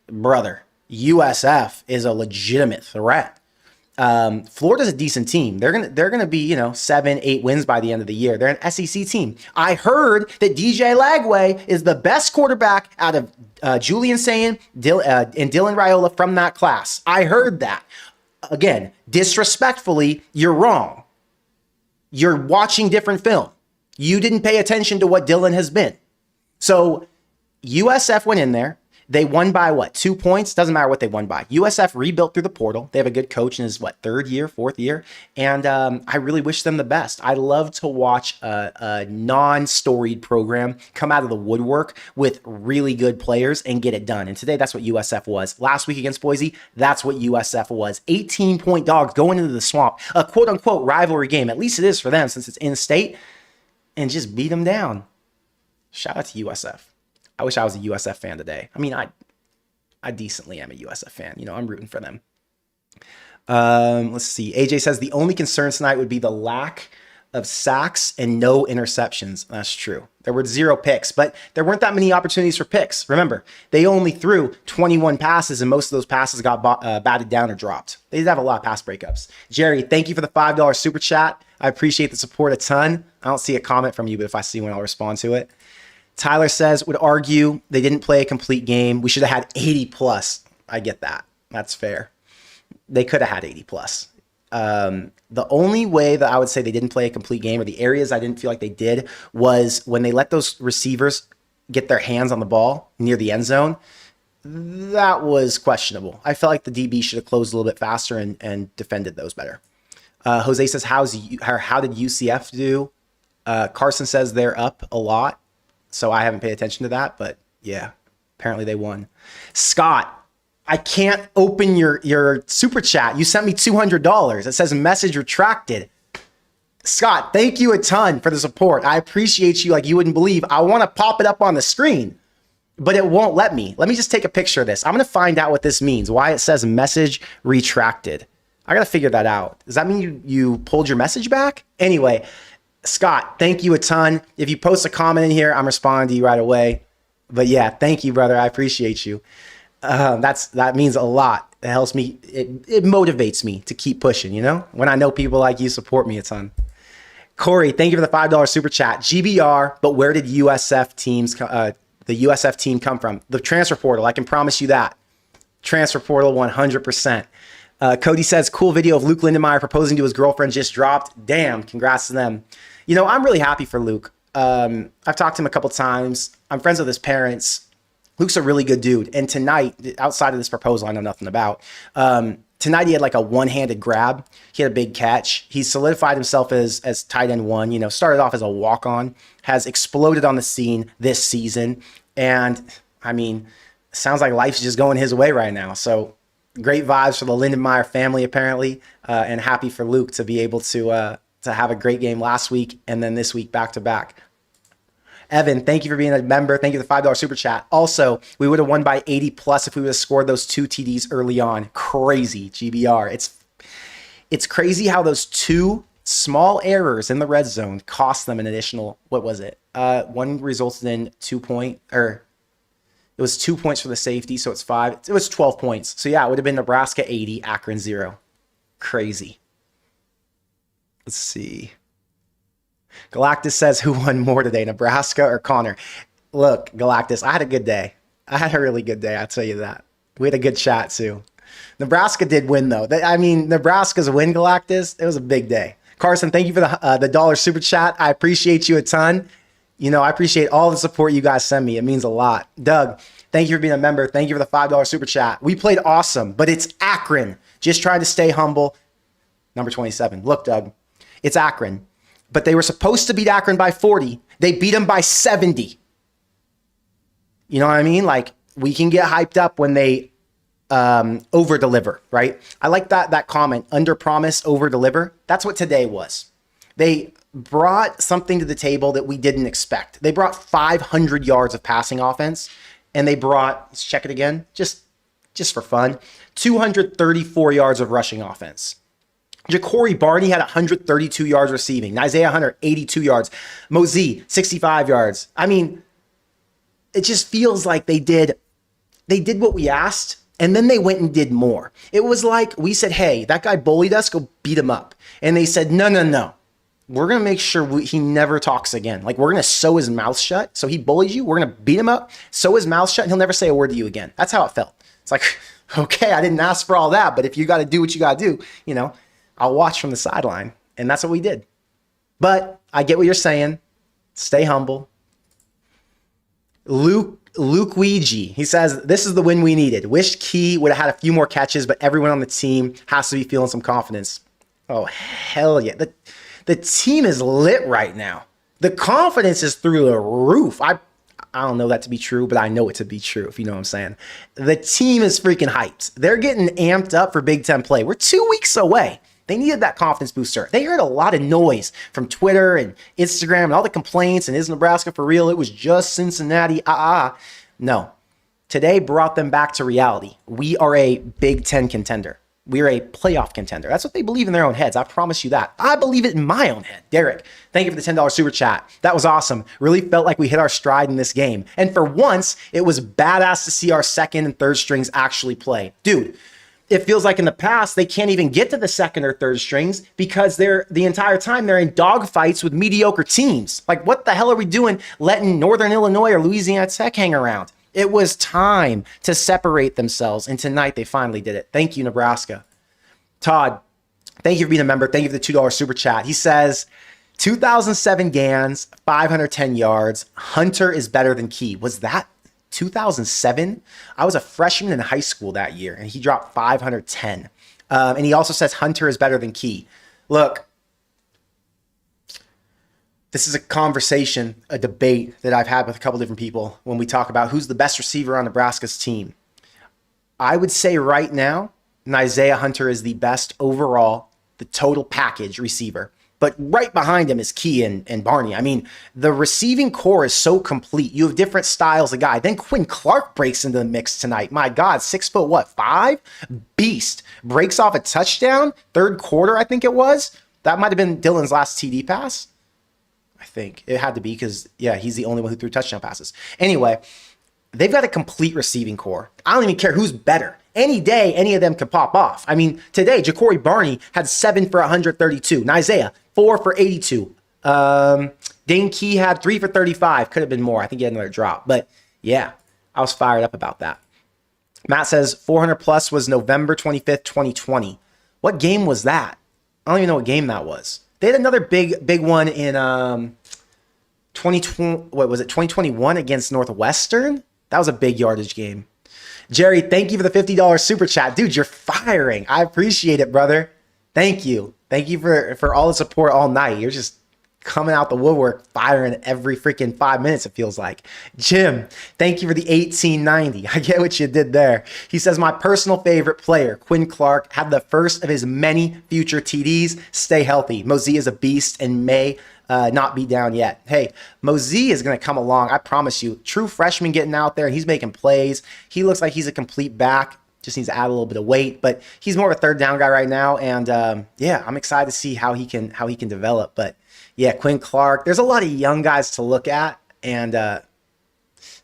brother, USF is a legitimate threat. Florida's a decent team. They're gonna be 7-8 wins by the end of the year. They're an SEC team. I heard that DJ Lagway is the best quarterback out of Julian Sayin and Dylan Raiola from that class. I heard that. Again, disrespectfully, you're wrong. You're watching different film. You didn't pay attention to what Dylan has been. So USF went in there. They won by what? 2 points? Doesn't matter what they won by. USF rebuilt through the portal. They have a good coach in his, third year, fourth year. And I really wish them the best. I love to watch a non-storied program come out of the woodwork with really good players and get it done. And today, that's what USF was. Last week against Boise, that's what USF was. 18-point dogs going into the swamp. A quote-unquote rivalry game. At least it is for them since it's in-state. And just beat them down. Shout out to USF. I wish I was a USF fan today. I mean, I decently am a USF fan. I'm rooting for them. Let's see. AJ says the only concern tonight would be the lack of sacks and no interceptions. That's true. There were 0 picks, but there weren't that many opportunities for picks. Remember, they only threw 21 passes, and most of those passes got batted down or dropped. They did have a lot of pass breakups. Jerry, thank you for the $5 super chat. I appreciate the support a ton. I don't see a comment from you, but if I see one, I'll respond to it. Tyler says, would argue they didn't play a complete game. We should have had 80 plus. I get that. That's fair. They could have had 80 plus. The only way that I would say they didn't play a complete game, or the areas I didn't feel like they did, was when they let those receivers get their hands on the ball near the end zone. That was questionable. I felt like the DB should have closed a little bit faster and defended those better. Jose says, how did UCF do? Carson says they're up a lot. So I haven't paid attention to that, but yeah, apparently they won. Scott, I can't open your super chat. You sent me $200. It says message retracted. Scott, thank you a ton for the support. I appreciate you like you wouldn't believe. I want to pop it up on the screen, but it won't let me. Let me just take a picture of this. I'm going to find out what this means, why it says message retracted. I got to figure that out. Does that mean you pulled your message back? Anyway, Scott, thank you a ton. If you post a comment in here, I'm responding to you right away. But yeah, thank you, brother. I appreciate you. That means a lot. It helps me. It motivates me to keep pushing, when I know people like you support me a ton. Corey, thank you for the $5 super chat. GBR, but where did the USF team come from? The transfer portal. I can promise you that. Transfer portal 100%. Cody says, cool video of Luke Lindenmeyer proposing to his girlfriend just dropped. Damn, congrats to them. I'm really happy for Luke. I've talked to him a couple times. I'm friends with his parents. Luke's a really good dude. And tonight, outside of this proposal I know nothing about, tonight he had like a one-handed grab. He had a big catch. He solidified himself as tight end 1, started off as a walk-on, has exploded on the scene this season. And, I mean, sounds like life's just going his way right now. So great vibes for the Lindenmeyer family, apparently, and happy for Luke to be able to have a great game last week and then this week back-to-back. Evan, thank you for being a member. Thank you for the $5 super chat. Also, we would have won by 80 plus if we would have scored those 2 TDs early on. Crazy, GBR. It's crazy how those 2 small errors in the red zone cost them an additional, what was it? One resulted in 2 point, or it was 2 points for the safety, so it's 5. It was 12 points. So yeah, it would have been Nebraska 80, Akron 0. Crazy. Let's see. Galactus says, who won more today, Nebraska or Connor? Look, Galactus, I had a good day. I had a really good day, I'll tell you that. We had a good chat, too. Nebraska did win, though. Nebraska's win, Galactus, it was a big day. Carson, thank you for the dollar super chat. I appreciate you a ton. I appreciate all the support you guys send me. It means a lot. Doug, thank you for being a member. Thank you for the $5 super chat. We played awesome, but it's Akron. Just trying to stay humble. Number 27. Look, Doug, it's Akron. But they were supposed to beat Akron by 40. They beat them by 70. You know what I mean? Like, we can get hyped up when they over deliver, right? I like that comment, under promise, over deliver. That's what today was. They brought something to the table that we didn't expect. They brought 500 yards of passing offense, and they brought, let's check it again, just for fun, 234 yards of rushing offense. Ja'Cory Barney had 132 yards receiving. Isaiah Hunter, 82 yards. Mosey, 65 yards. I mean, it just feels like they did what we asked, and then they went and did more. It was like we said, hey, that guy bullied us, go beat him up. And they said, no. We're going to make sure he never talks again. Like, we're going to sew his mouth shut. So he bullies you. We're going to beat him up, sew his mouth shut, and he'll never say a word to you again. That's how it felt. It's like, okay, I didn't ask for all that, but if you got to do what you got to do, I'll watch from the sideline. And that's what we did. But I get what you're saying. Stay humble. Luke Ouija, he says, this is the win we needed. Wished Key would have had a few more catches, but everyone on the team has to be feeling some confidence. Oh, hell yeah. The team is lit right now. The confidence is through the roof. I don't know that to be true, but I know it to be true, if you know what I'm saying. The team is freaking hyped. They're getting amped up for Big Ten play. We're 2 weeks away. They needed that confidence booster. They heard a lot of noise from Twitter and Instagram and all the complaints, and is Nebraska for real? It was just Cincinnati. No. Today brought them back to reality. We are a Big Ten contender. We are a playoff contender. That's what they believe in their own heads. I promise you that. I believe it in my own head. Derek, thank you for the $10 super chat. That was awesome. Really felt like we hit our stride in this game. And for once, it was badass to see our second and third strings actually play. Dude, it feels like in the past, they can't even get to the second or third strings because the entire time they're in dogfights with mediocre teams. Like, what the hell are we doing letting Northern Illinois or Louisiana Tech hang around? It was time to separate themselves, and tonight they finally did it. Thank you, Nebraska. Todd, thank you for being a member. Thank you for the $2 super chat. He says, 2007 Gans, 510 yards. Hunter is better than Key. Was that 2007? I was a freshman in high school that year, and he dropped 510. And he also says Hunter is better than Key. Look, this is a conversation, a debate that I've had with a couple different people when we talk about who's the best receiver on Nebraska's team. I would say right now, Isaiah Hunter is the best overall, the total package receiver. But right behind him is Key and Barney. I mean, the receiving core is so complete. You have different styles of guy. Then Quinn Clark breaks into the mix tonight. My God, 6'5"? Beast. Breaks off a touchdown. Third quarter, I think it was. That might have been Dylan's last TD pass. I think it had to be because, yeah, he's the only one who threw touchdown passes. Anyway, they've got a complete receiving core. I don't even care who's better. Any day, any of them could pop off. I mean, today, Ja'Cory Barney had 7 for 132. Isaiah, 4 for 82. Dane Key had 3 for 35. Could have been more. I think he had another drop. But yeah, I was fired up about that. Matt says 400 plus was November 25th, 2020. What game was that? I don't even know what game that was. They had another big one in 2021 against Northwestern? That was a big yardage game. Jerry, thank you for the $50 super chat. Dude, you're firing. I appreciate it, brother. Thank you. Thank you for all the support all night. You're just coming out the woodwork, firing every freaking 5 minutes, it feels like. Jim, thank you for the 1890. I get what you did there. He says, my personal favorite player, Quinn Clark, had the first of his many future TDs. Stay healthy. Mosey is a beast and may not be down yet. Hey, Mosey is going to come along. I promise you. True freshman getting out there. He's making plays. He looks like he's a complete back. Just needs to add a little bit of weight, but he's more of a third down guy right now. And yeah, I'm excited to see how he can develop. But yeah, Quinn Clark, there's a lot of young guys to look at, and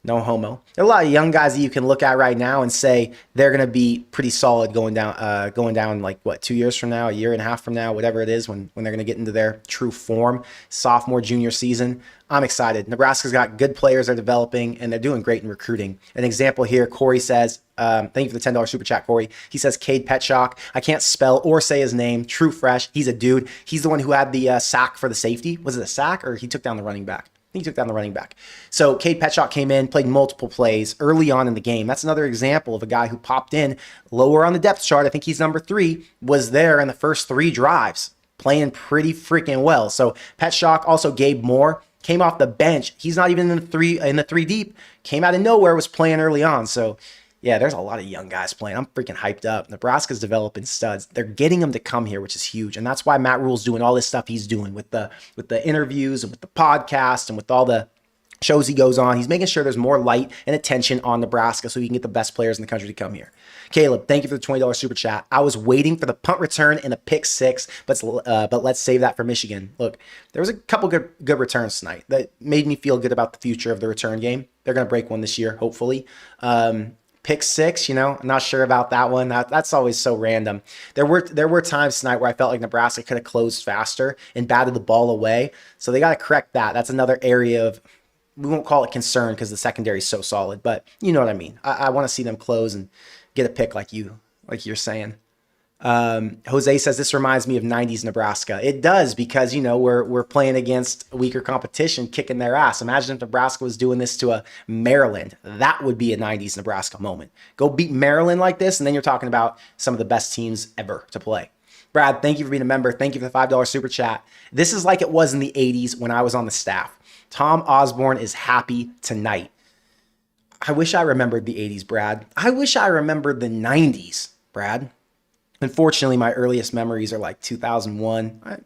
no homo. There are a lot of young guys that you can look at right now and say they're going to be pretty solid going down like what, 2 years from now, a year and a half from now, whatever it is, when they're going to get into their true form, sophomore, junior season. I'm excited. Nebraska's got good players they're developing, and they're doing great in recruiting. An example here, Corey says, thank you for the $10 super chat, Corey. He says, Cade Petchock. I can't spell or say his name. True fresh. He's a dude. He's the one who had the sack for the safety. Was it a sack, or he took down the running back? I think he took down the running back. So Cade Petchock came in, played multiple plays early on in the game. That's another example of a guy who popped in lower on the depth chart. I think he's number 3, was there in the first 3 drives, playing pretty freaking well. So Petchock, also Gabe Moore, came off the bench. He's not even in the three deep. Came out of nowhere, was playing early on. So Yeah, there's a lot of young guys playing. I'm freaking hyped up. Nebraska's developing studs. They're getting them to come here, which is huge. And that's why Matt Rule's doing all this stuff he's doing with the interviews and with the podcast and with all the shows he goes on. He's making sure there's more light and attention on Nebraska so he can get the best players in the country to come here. Caleb, thank you for the $20 super chat. I was waiting for the punt return and a pick six, but let's save that for Michigan. Look, there was a couple good returns tonight that made me feel good about the future of the return game. They're going to break one this year, hopefully. Pick six, I'm not sure about that one. That's always so random. There were times tonight where I felt like Nebraska could have closed faster and batted the ball away. So they got to correct that. That's another area of, we won't call it concern because the secondary is so solid, but you know what I mean. I want to see them close and get a pick like you're saying. Jose says this reminds me of 90s Nebraska. It does, because we're playing against weaker competition, kicking their ass. Imagine if Nebraska was doing this to a Maryland. That would be a 90s Nebraska moment. Go beat Maryland like this, and then you're talking about some of the best teams ever to play. Brad, thank you for being a member. Thank you for the $5 super chat. This is like it was in the 80s when I was on the staff. Tom Osborne is happy tonight. I wish I remembered the 80s, Brad. I wish I remembered the 90s, Brad. Unfortunately, my earliest memories are like 2001.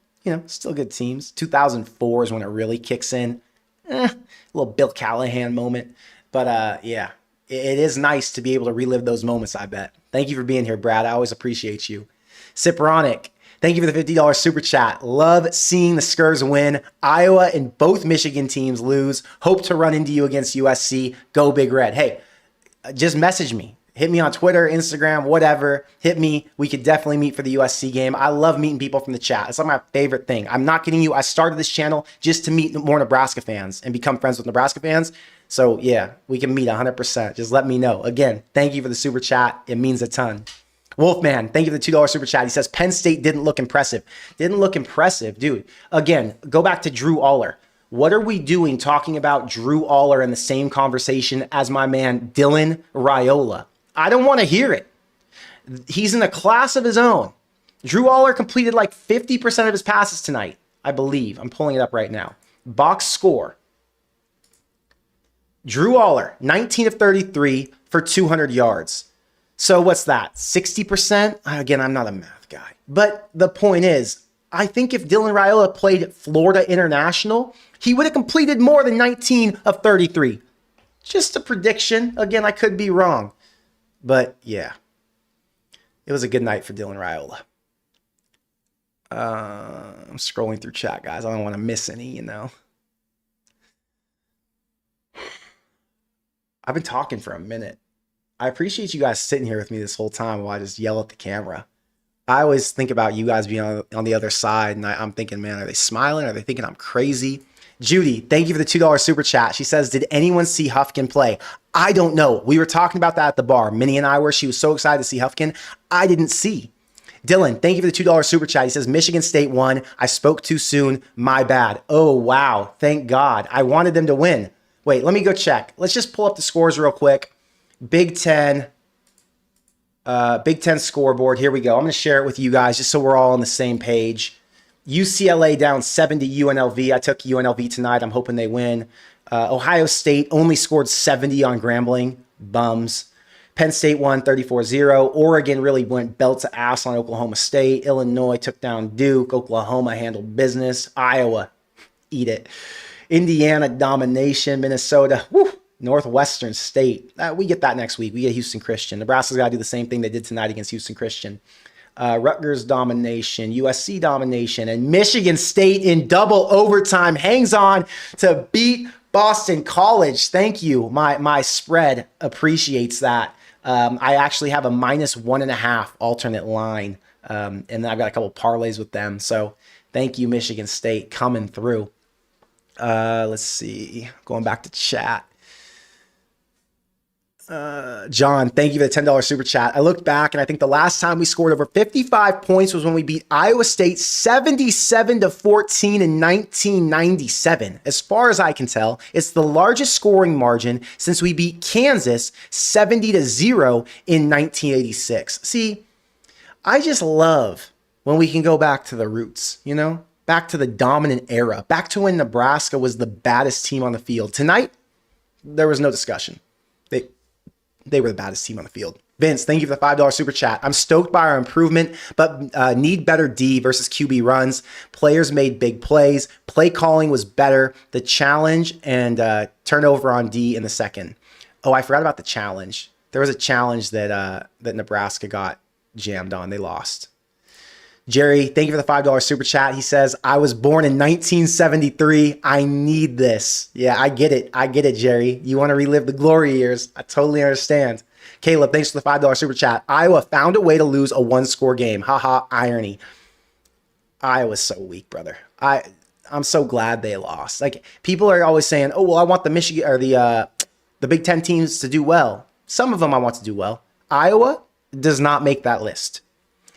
Still good teams. 2004 is when it really kicks in. A little Bill Callahan moment. But yeah, it is nice to be able to relive those moments, I bet. Thank you for being here, Brad. I always appreciate you. Sipronic, thank you for the $50 super chat. Love seeing the Skurs win. Iowa and both Michigan teams lose. Hope to run into you against USC. Go Big Red. Hey, just message me. Hit me on Twitter, Instagram, whatever. Hit me. We could definitely meet for the USC game. I love meeting people from the chat. It's like my favorite thing. I'm not kidding you. I started this channel just to meet more Nebraska fans and become friends with Nebraska fans. So yeah, we can meet 100%. Just let me know. Again, thank you for the super chat. It means a ton. Wolfman, thank you for the $2 super chat. He says, Penn State didn't look impressive. Didn't look impressive. Dude, again, go back to Drew Aller. What are we doing talking about Drew Aller in the same conversation as my man Dylan Raiola? I don't want to hear it. He's in a class of his own. Drew Aller completed like 50% of his passes tonight, I believe. I'm pulling it up right now. Box score. Drew Aller, 19 of 33 for 200 yards. So what's that? 60%? Again, I'm not a math guy. But the point is, I think if Dylan Raiola played at Florida International, he would have completed more than 19 of 33. Just a prediction. Again, I could be wrong. But yeah, it was a good night for Dylan Raiola. I'm scrolling through chat, guys. I don't want to miss any, I've been talking for a minute. I appreciate you guys sitting here with me this whole time while I just yell at the camera. I always think about you guys being on the other side, and I'm thinking, man, are they smiling? Are they thinking I'm crazy? Judy, thank you for the $2 super chat. She says, did anyone see Huffkin play? I don't know. We were talking about that at the bar. Minnie and I were. She was so excited to see Huffkin. I didn't see. Dylan, thank you for the $2 super chat. He says, Michigan State won. I spoke too soon. My bad. Oh, wow. Thank God. I wanted them to win. Wait, let me go check. Let's just pull up the scores real quick. Big Ten scoreboard. Here we go. I'm going to share it with you guys just so we're all on the same page. UCLA down 7 to UNLV. I took UNLV tonight. I'm hoping they win. Ohio State only scored 70 on Grambling. Bums. Penn State won 34-0. Oregon really went belt to ass on Oklahoma State. Illinois took down Duke. Oklahoma handled business. Iowa, eat it. Indiana domination. Minnesota, whew. Northwestern State. We get that next week. We get Houston Christian. Nebraska's got to do the same thing they did tonight against Houston Christian. Rutgers domination, USC domination, and Michigan State in double overtime hangs on to beat Boston College. Thank you. My spread appreciates that. I actually have a -1.5 alternate line, and then I've got a couple parlays with them. So thank you, Michigan State, coming through. Let's see. Going back to chat. John, thank you for the $10 super chat. I looked back and I think the last time we scored over 55 points was when we beat Iowa State 77-14 in 1997. As far as I can tell, it's the largest scoring margin since we beat Kansas 70-0 in 1986. See, I just love when we can go back to the roots, back to the dominant era, back to when Nebraska was the baddest team on the field. Tonight, there was no discussion. They were the baddest team on the field. Vince, thank you for the $5 super chat. I'm stoked by our improvement, but need better D versus QB runs. Players made big plays. Play calling was better. The challenge and turnover on D in the second. Oh, I forgot about the challenge. There was a challenge that Nebraska got jammed on. They lost. Jerry, thank you for the $5 super chat. He says, I was born in 1973. I need this. Yeah, I get it. I get it, Jerry. You want to relive the glory years. I totally understand. Caleb, thanks for the $5 super chat. Iowa found a way to lose a one-score game. Haha, irony. Iowa's so weak, brother. I'm so glad they lost. Like, people are always saying, oh, well, I want the Michigan or the Big Ten teams to do well. Some of them I want to do well. Iowa does not make that list.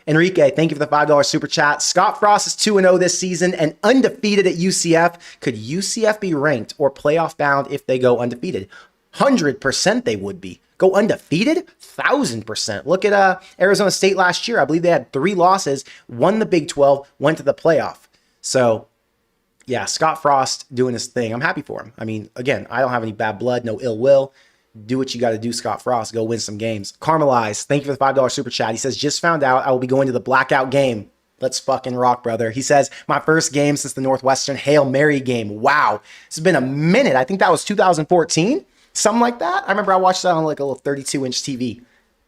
Enrique, thank you for the $5 super chat. Scott Frost is 2-0 this season and undefeated at UCF. Could UCF be ranked or playoff bound if they go undefeated? 100% they would be. Go undefeated? 1,000%. Look at Arizona State last year. I believe they had 3 losses, won the Big 12, went to the playoff. So, yeah, Scott Frost doing his thing. I'm happy for him. I mean, again, I don't have any bad blood, no ill will. Do what you got to do, Scott Frost. Go win some games. Carmelize, thank you for the $5 super chat. He says, just found out I will be going to the blackout game. Let's fucking rock, brother. He says, my first game since the Northwestern Hail Mary game. Wow. It's been a minute. I think that was 2014. Something like that. I remember I watched that on like a little 32-inch TV.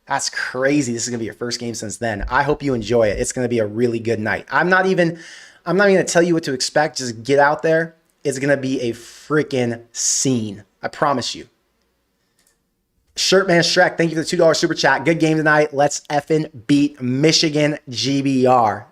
That's crazy. This is going to be your first game since then. I hope you enjoy it. It's going to be a really good night. I'm not even going to tell you what to expect. Just get out there. It's going to be a freaking scene. I promise you. Shirtman Shrek, thank you for the $2 super chat. Good game tonight. Let's effing beat Michigan GBR.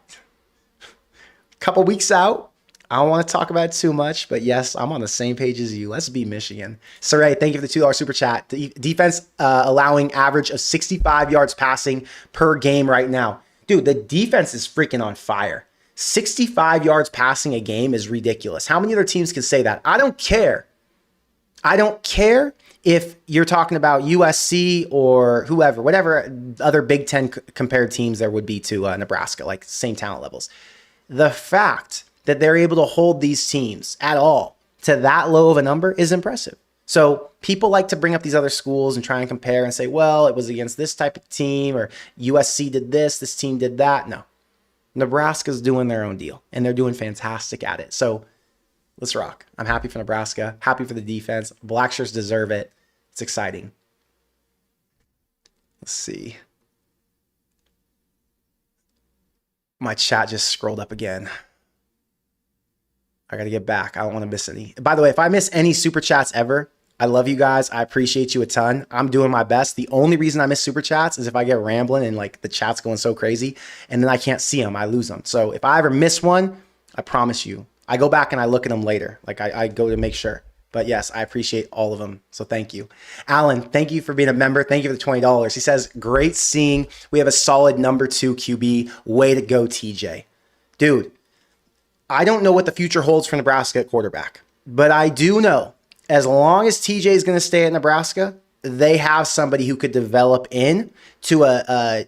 Couple weeks out. I don't want to talk about it too much, but yes, I'm on the same page as you. Let's beat Michigan. Saray, thank you for the $2 super chat. The defense allowing average of 65 yards passing per game right now. Dude, the defense is freaking on fire. 65 yards passing a game is ridiculous. How many other teams can say that? I don't care. I don't care if you're talking about USC or whoever, whatever other Big Ten compared teams there would be to Nebraska, like same talent levels. The fact that they're able to hold these teams at all to that low of a number is impressive. So people like to bring up these other schools and try and compare and say, well, it was against this type of team or USC did this team did that. No, Nebraska's doing their own deal and they're doing fantastic at it. So let's rock. I'm happy for Nebraska, happy for the defense. Black shirts deserve it. It's exciting. Let's see. My chat just scrolled up again. I got to get back. I don't want to miss any. By the way, if I miss any super chats ever, I love you guys. I appreciate you a ton. I'm doing my best. The only reason I miss super chats is if I get rambling and like the chat's going so crazy and then I can't see them. I lose them. So if I ever miss one, I promise you, I go back and I look at them later. Like I go to make sure. But yes, I appreciate all of them. So thank you. Alan, thank you for being a member. Thank you for the $20. He says, great seeing we have a solid number 2 QB. Way to go, TJ. Dude, I don't know what the future holds for Nebraska at quarterback. But I do know as long as TJ is going to stay at Nebraska, they have somebody who could develop into a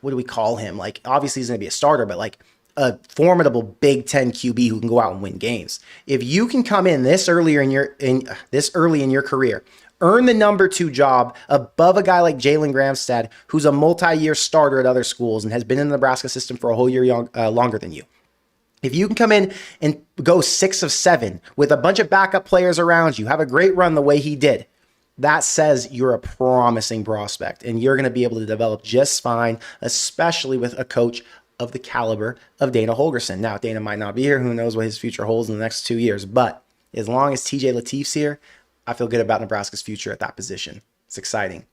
what do we call him? Like, obviously he's going to be a starter, but like a formidable Big Ten QB who can go out and win games. If you can come in this early in your career, earn the number 2 job above a guy like Jalen Gramstad, who's a multi-year starter at other schools and has been in the Nebraska system for a whole year longer than you. If you can come in and go 6 of 7 with a bunch of backup players around you, have a great run the way he did, that says you're a promising prospect and you're going to be able to develop just fine, especially with a coach of the caliber of Dana Holgorsen. Now, Dana might not be here. Who knows what his future holds in the next 2 years. But as long as TJ Latif's here, I feel good about Nebraska's future at that position. It's exciting.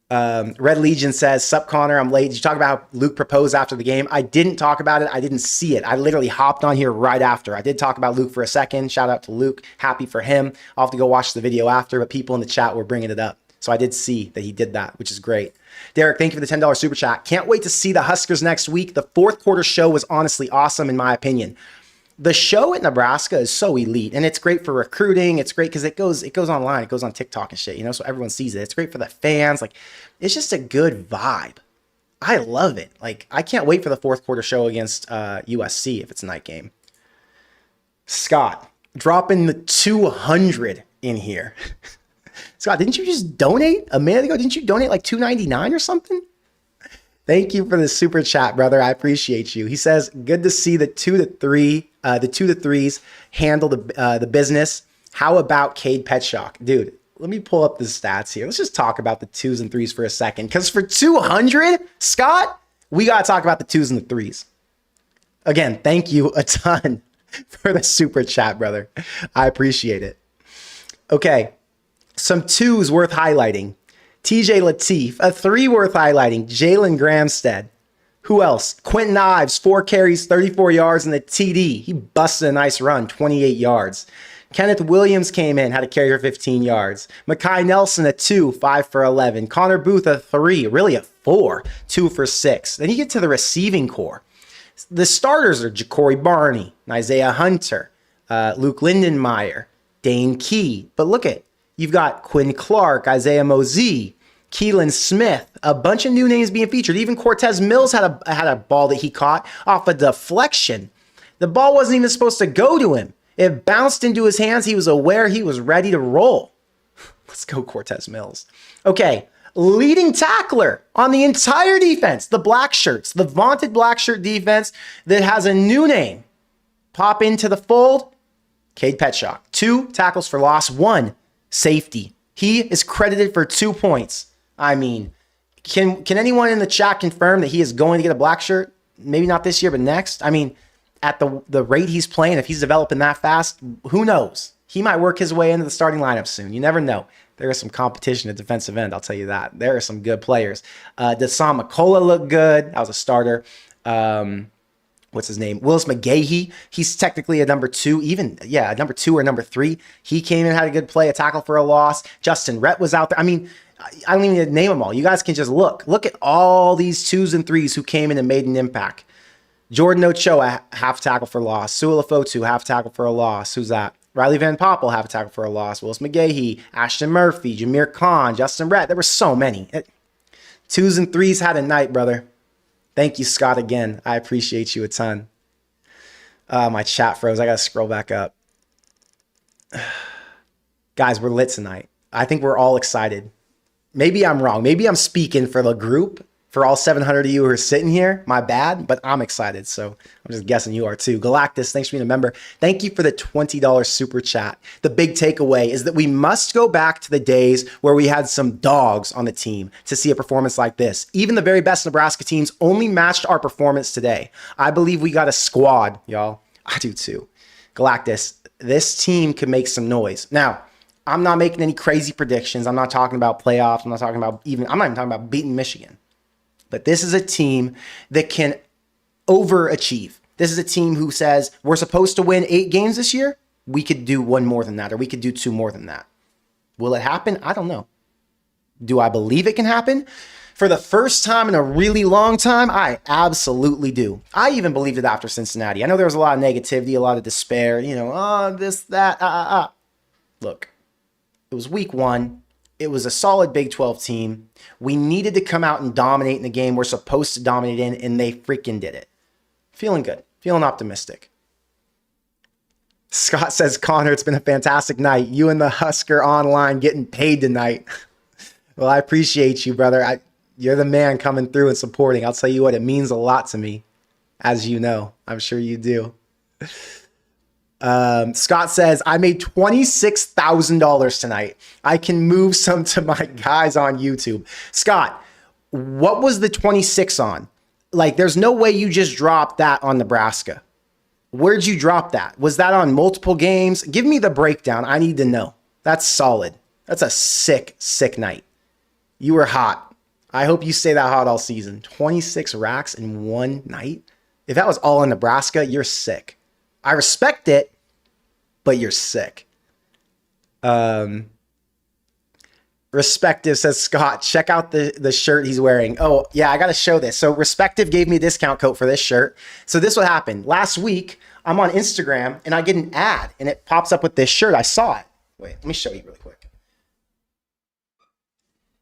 Red Legion says, sup, Connor, I'm late. Did you talk about how Luke proposed after the game? I didn't talk about it. I didn't see it. I literally hopped on here right after. I did talk about Luke for a second. Shout out to Luke. Happy for him. I'll have to go watch the video after, but people in the chat were bringing it up. So I did see that he did that, which is great. Derek, thank you for the $10 super chat. Can't wait to see the Huskers next week. The fourth quarter show was honestly awesome, in my opinion. The show at Nebraska is so elite, and it's great for recruiting. It's great because it goes online. It goes on TikTok and shit, so everyone sees it. It's great for the fans. Like, it's just a good vibe. I love it. Like, I can't wait for the fourth quarter show against USC if it's a night game. Scott, dropping the 200 in here. Scott, didn't you just donate a minute ago? Didn't you donate like $2.99 or something? Thank you for the super chat, brother. I appreciate you. He says, good to see the 2-3s handle the business. How about Cade Petschok? Dude, let me pull up the stats here. Let's just talk about the 2s and 3s for a second. Because for 200, Scott, we got to talk about the 2s and the 3s. Again, thank you a ton for the super chat, brother. I appreciate it. Okay, some 2s worth highlighting. TJ Lateef. A 3 worth highlighting. Jalen Gramstead. Who else? Quentin Ives, 4 carries, 34 yards in the TD. He busted a nice run, 28 yards. Kenneth Williams came in, had a carry for 15 yards. Mekhi Nelson, a 2, 5 for 11. Connor Booth, a 3, really a 4, 2 for 6. Then you get to the receiving core. The starters are Ja'Cory Barney, Isaiah Hunter, Luke Lindenmeyer, Dane Key. But look at, you've got Quinn Clark, Isaiah Mosey, Keelan Smith, a bunch of new names being featured. Even Cortez Mills had a ball that he caught off a deflection. The ball wasn't even supposed to go to him. It bounced into his hands. He was aware. He was ready to roll. Let's go, Cortez Mills. Okay, leading tackler on the entire defense, the black shirts, the vaunted black shirt defense that has a new name. Pop into the fold, Cade Petschok. 2 tackles for loss, 1 safety. He is credited for 2 points. I mean, can anyone in the chat confirm that he is going to get a black shirt? Maybe not this year, but next? I mean, at the rate he's playing, if he's developing that fast, who knows? He might work his way into the starting lineup soon. You never know. There is some competition at defensive end, I'll tell you that. There are some good players. Dasan McCullough looked good. That was a starter. What's his name? Willis McGahee. He's technically a number 2, a number 2 or number 3. He came in, had a good play, a tackle for a loss. Justin Rhett was out there. I mean, I don't even need to name them all. You guys can just look. Look at all these 2s and 3s who came in and made an impact. Jordan Ochoa, half tackle for a loss. Sualafotu, half tackle for a loss. Who's that? Riley Van Poppel, half tackle for a loss. Willis McGahee, Ashton Murphy, Jameer Khan, Justin Rhett. There were so many. 2s and 3s had a night, brother. Thank you, Scott, again. I appreciate you a ton. My chat froze. I got to scroll back up. Guys, we're lit tonight. I think we're all excited. Maybe I'm wrong. Maybe I'm speaking for the group, for all 700 of you who are sitting here. My bad, but I'm excited. So I'm just guessing you are too. Galactus, thanks for being a member. Thank you for the $20 super chat. The big takeaway is that we must go back to the days where we had some dogs on the team to see a performance like this. Even the very best Nebraska teams only matched our performance today. I believe we got a squad, y'all. I do too. Galactus, this team could make some noise. Now, I'm not making any crazy predictions. I'm not talking about playoffs. I'm not even talking about beating Michigan. But this is a team that can overachieve. This is a team who says, we're supposed to win 8 games this year. We could do 1 more than that, or we could do 2 more than that. Will it happen? I don't know. Do I believe it can happen? For the first time in a really long time, I absolutely do. I even believed it after Cincinnati. I know there was a lot of negativity, a lot of despair, this, that, Look, it was week 1. It was a solid Big 12 team. We needed to come out and dominate in the game we're supposed to dominate in, and they freaking did it. Feeling good. Feeling optimistic. Scott says, Connor, it's been a fantastic night. You and the Husker online getting paid tonight. Well, I appreciate you, brother. You're the man coming through and supporting. I'll tell you what, it means a lot to me, as you know. I'm sure you do. Scott says, I made $26,000 tonight. I can move some to my guys on YouTube. Scott, what was the 26 on? Like, there's no way you just dropped that on Nebraska. Where'd you drop that? Was that on multiple games? Give me the breakdown. I need to know. That's solid. That's a sick, sick night. You were hot. I hope you stay that hot all season. 26 racks in one night. If that was all in Nebraska, you're sick. I respect it, but you're sick. Respective says, Scott, check out the shirt he's wearing. Oh, yeah, I got to show this. So Respective gave me a discount code for this shirt. So this what happened. Last week, I'm on Instagram, and I get an ad, and it pops up with this shirt. I saw it. Wait, let me show you really quick.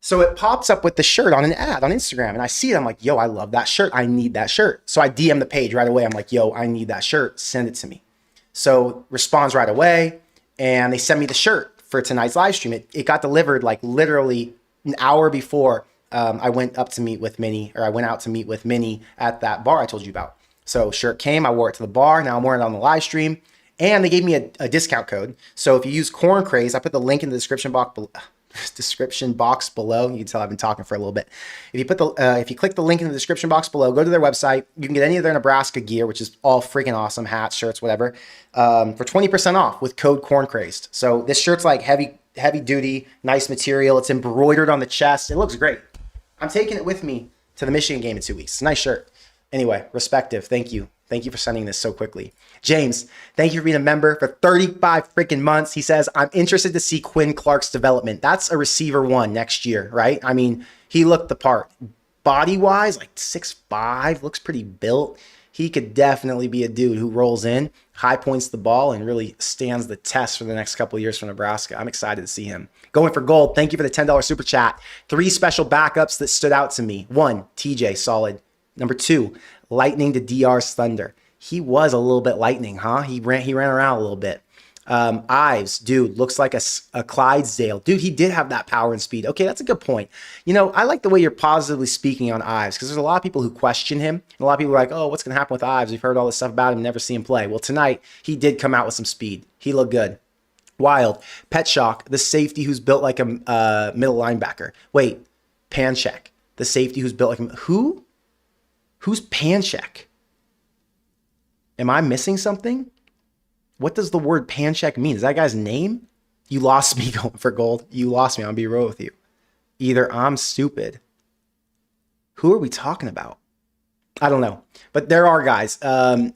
So it pops up with the shirt on an ad on Instagram, and I see it. I'm like, yo, I love that shirt. I need that shirt. So I DM the page right away. I'm like, yo, I need that shirt. Send it to me. So responds right away, and they send me the shirt for tonight's live stream. It got delivered like literally an hour before I went up to meet with Minnie, or I went out to meet with Minnie at that bar I told you about. So shirt came, I wore it to the bar. Now I'm wearing it on the live stream. And they gave me a discount code. So if you use Corn Craze, I put the link in the description box below. You can tell I've been talking for a little bit. If you click the link in the description box below, go to their website. You can get any of their Nebraska gear, which is all freaking awesome, hats, shirts, whatever, for 20% off with code Corn Crazed. So this shirt's like heavy duty, nice material. It's embroidered on the chest. It looks great. I'm taking it with me to the Michigan game in 2 weeks. Nice shirt. Anyway, respective. Thank you. Thank you for sending this so quickly. James, thank you for being a member for 35 freaking months. He says, I'm interested to see Quinn Clark's development. That's a receiver 1 next year, right? I mean, he looked the part. Body-wise, like 6'5", looks pretty built. He could definitely be a dude who rolls in, high points the ball, and really stands the test for the next couple of years for Nebraska. I'm excited to see him. Going for gold, thank you for the $10 super chat. 3 special backups that stood out to me. 1, TJ, solid. Number 2, lightning to DR's thunder. He was a little bit lightning, huh? He ran around a little bit. Ives, dude, looks like a Clydesdale. Dude, he did have that power and speed. Okay, that's a good point. You know, I like the way you're positively speaking on Ives, because there's a lot of people who question him. And a lot of people are like, oh, what's going to happen with Ives? We've heard all this stuff about him, never see him play. Well, tonight, he did come out with some speed. He looked good. Wild. Pet Shock, the safety who's built like a middle linebacker. Wait, Pancheck, the safety who's built like a... Who? Who's Pancheck? Am I missing something? What does the word Pancheck mean? Is that guy's name? You lost me going for gold. You lost me. I'll be real with you. Either I'm stupid. Who are we talking about? I don't know. But there are guys.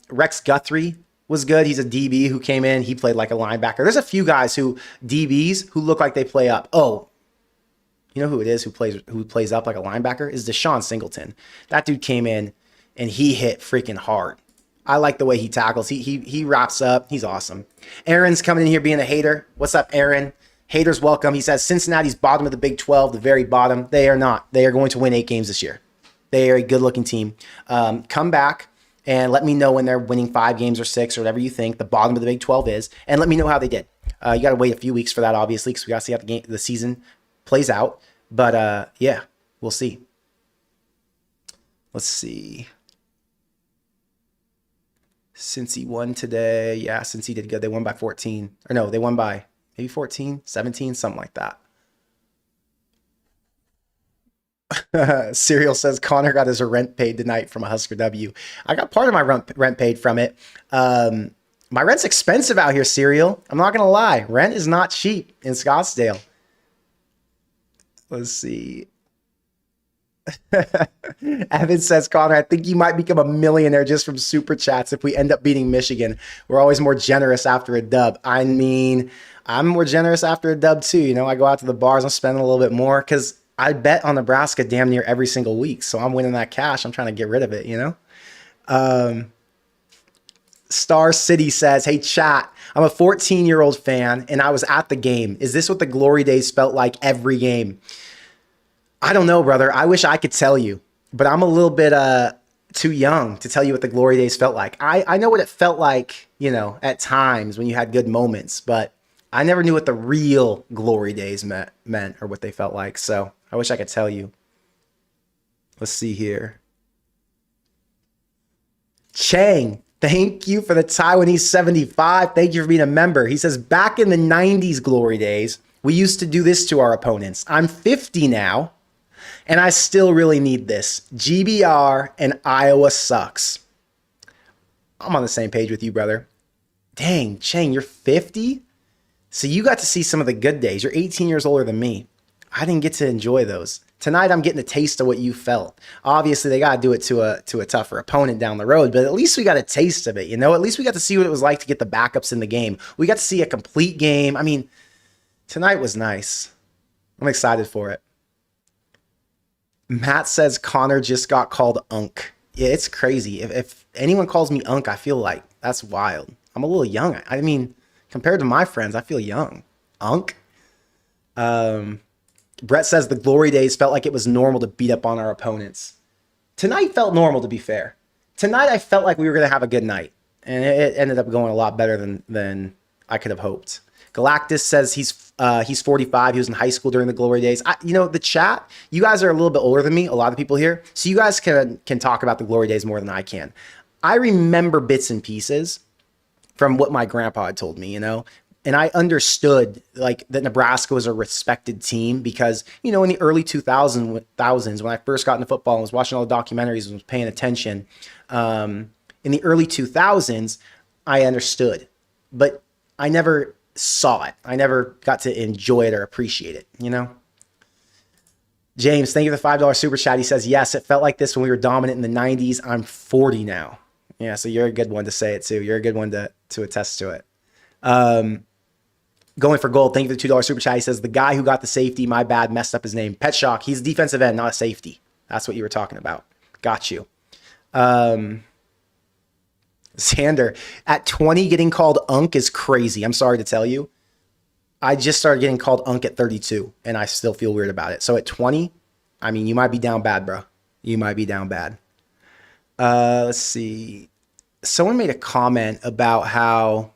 Rex Guthrie was good. He's a DB who came in. He played like a linebacker. There's a few guys DBs who look like they play up. Oh, you know who it is who plays up like a linebacker? Is Deshaun Singleton. That dude came in and he hit freaking hard. I like the way he tackles. He wraps up. He's awesome. Aaron's coming in here being a hater. What's up, Aaron? Haters welcome. He says Cincinnati's bottom of the Big 12, the very bottom. They are not. They are going to win 8 games this year. They are a good-looking team. Come back and let me know when they're winning 5 games or 6 or whatever you think the bottom of the Big 12 is, and let me know how they did. You got to wait a few weeks for that, obviously, because we got to see how the season plays out. But yeah, we'll see. Let's see. Cincy won today. Yeah, Cincy did good. They won by 14. Or no, they won by maybe 14, 17, something like that. Serial says Connor got his rent paid tonight from a Husker W. I got part of my rent paid from it. My rent's expensive out here, Serial. I'm not going to lie. Rent is not cheap in Scottsdale. Let's see. Evan says, Connor, I think you might become a millionaire just from super chats if we end up beating Michigan. We're always more generous after a dub. I mean, I'm more generous after a dub too. You know, I go out to the bars, I'm spending a little bit more because I bet on Nebraska damn near every single week. So I'm winning that cash. I'm trying to get rid of it, you know? Star City says, hey, chat, I'm a 14-year-old fan and I was at the game. Is this what the glory days felt like every game? I don't know, brother. I wish I could tell you, but I'm a little bit too young to tell you what the glory days felt like. I know what it felt like, you know, at times when you had good moments, but I never knew what the real glory days meant or what they felt like. So I wish I could tell you. Let's see here. Chang, thank you for the Taiwanese 75. Thank you for being a member. He says, back in the 90s glory days, we used to do this to our opponents. I'm 50 now. And I still really need this. GBR and Iowa sucks. I'm on the same page with you, brother. Dang, Chang, you're 50? So you got to see some of the good days. You're 18 years older than me. I didn't get to enjoy those. Tonight, I'm getting a taste of what you felt. Obviously, they got to do it to a tougher opponent down the road, but at least we got a taste of it, you know? At least we got to see what it was like to get the backups in the game. We got to see a complete game. I mean, tonight was nice. I'm excited for it. Matt says Connor just got called Unk. Yeah, it's crazy. If anyone calls me Unk, I feel like that's wild. I'm a little young. I mean, compared to my friends, I feel young. Unk. Brett says the glory days felt like it was normal to beat up on our opponents. Tonight felt normal, to be fair. Tonight I felt like we were going to have a good night. And it ended up going a lot better than I could have hoped. Galactus says he's 45. He was in high school during the glory days. The chat, you guys are a little bit older than me, a lot of people here, so you guys can talk about the glory days more than I can. I remember bits and pieces from what my grandpa had told me, and I understood like that Nebraska was a respected team because, in the early 2000s, when I first got into football and was watching all the documentaries and was paying attention, in the early 2000s, I understood, but I never saw it. I never got to enjoy it or appreciate it, James, thank you for the $5 super chat. He says, yes, it felt like this when we were dominant in the 90s. I'm 40 now. Yeah, so you're a good one to say it too. You're a good one to attest to it. Going for gold, thank you for the $2 super chat. He says, the guy who got the safety, my bad, messed up his name. Pet Shock, he's a defensive end, not a safety. That's what you were talking about. Got you. Xander, at 20, getting called Unk is crazy. I'm sorry to tell you. I just started getting called Unk at 32, and I still feel weird about it. So at 20, you might be down bad, bro. You might be down bad. Let's see. Someone made a comment about how...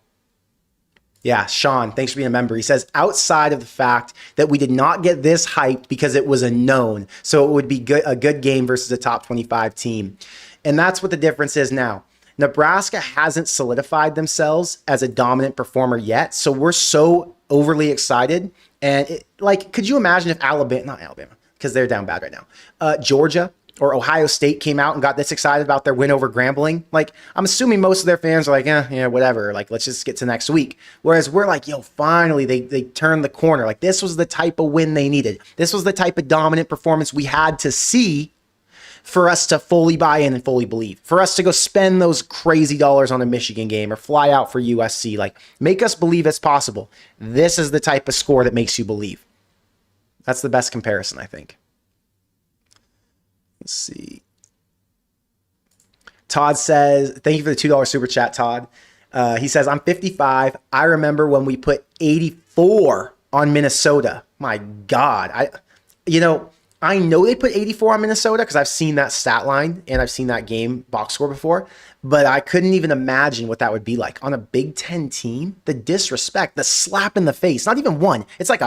Yeah, Sean, thanks for being a member. He says, outside of the fact that we did not get this hyped because it was a known, so it would be a good game versus a top 25 team. And that's what the difference is now. Nebraska hasn't solidified themselves as a dominant performer yet, so we're so overly excited. And could you imagine if not Alabama, because they're down bad right now, Georgia or Ohio State came out and got this excited about their win over Grambling? I'm assuming most of their fans are like, whatever. Let's just get to next week. Whereas we're like, finally they turned the corner. This was the type of win they needed. This was the type of dominant performance we had to see for us to fully buy in and fully believe. For us to go spend those crazy dollars on a Michigan game or fly out for USC. Make us believe it's possible. This is the type of score that makes you believe. That's the best comparison, I think. Let's see. Todd says, thank you for the $2 super chat, Todd. He says, I'm 55. I remember when we put 84 on Minnesota. My God. I know they put 84 on Minnesota because I've seen that stat line and I've seen that game box score before, but I couldn't even imagine what that would be like on a Big Ten team. The disrespect, the slap in the face, not even one. It's like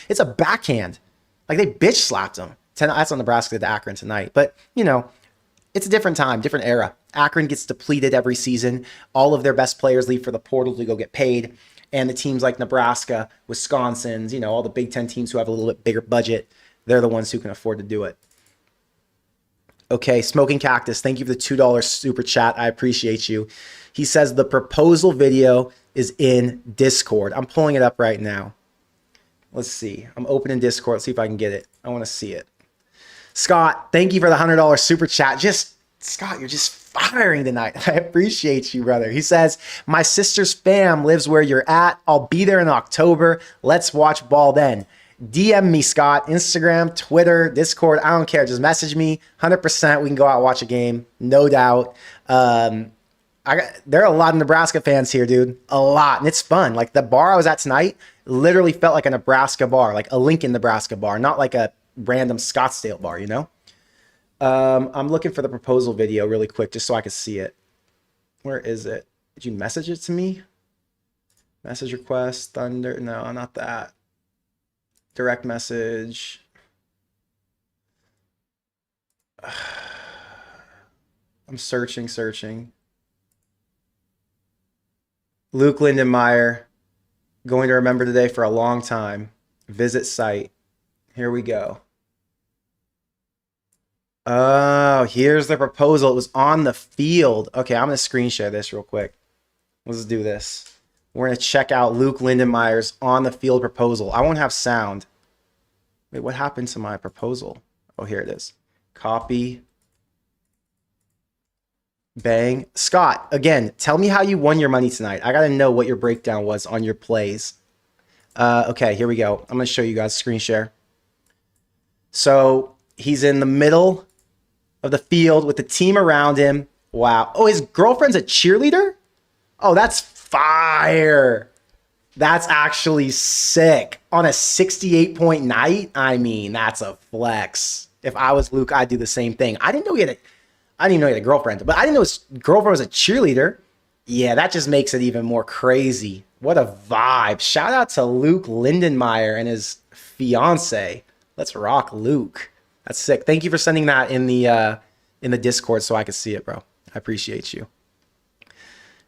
it's a backhand. They bitch slapped them. That's on Nebraska to Akron tonight. But, it's a different time, different era. Akron gets depleted every season. All of their best players leave for the portal to go get paid. And the teams like Nebraska, Wisconsin's, all the Big Ten teams who have a little bit bigger budget, they're the ones who can afford to do it. Okay, Smoking Cactus, thank you for the $2 super chat. I appreciate you. He says the proposal video is in Discord. I'm pulling it up right now. Let's see. I'm opening Discord. Let's see if I can get it. I want to see it. Scott, thank you for the $100 super chat. Scott, you're just firing tonight. I appreciate you, brother. He says, my sister's fam lives where you're at. I'll be there in October. Let's watch ball then. DM me, Scott. Instagram, Twitter, Discord. I don't care. Just message me. 100%. We can go out and watch a game. No doubt. There are a lot of Nebraska fans here, dude. A lot. And it's fun. The bar I was at tonight literally felt like a Nebraska bar, like a Lincoln, Nebraska bar, not like a random Scottsdale bar, I'm looking for the proposal video really quick just so I can see it. Where is it? Did you message it to me? Message request, Thunder. No, not that. Direct message. I'm searching. Luke Lindenmeyer, going to remember today for a long time. Visit site. Here we go. Oh, here's the proposal. It was on the field. Okay, I'm going to screen share this real quick. Let's do this. We're going to check out Luke Lindenmeyer's on the field proposal. I won't have sound. Wait, what happened to my proposal? Oh, here it is. Copy. Bang. Scott, again, tell me how you won your money tonight. I got to know what your breakdown was on your plays. Okay, here we go. I'm going to show you guys screen share. So he's in the middle of the field with the team around him. Wow. Oh, his girlfriend's a cheerleader? Oh, that's fire. That's actually sick. On a 68-point night, that's a flex. If I was Luke, I'd do the same thing. I didn't even know he had a girlfriend, but I didn't know his girlfriend was a cheerleader. Yeah, that just makes it even more crazy. What a vibe. Shout out to Luke Lindenmeyer and his fiance. Let's rock, Luke. That's sick. Thank you for sending that in the Discord so I could see it, bro. I appreciate you.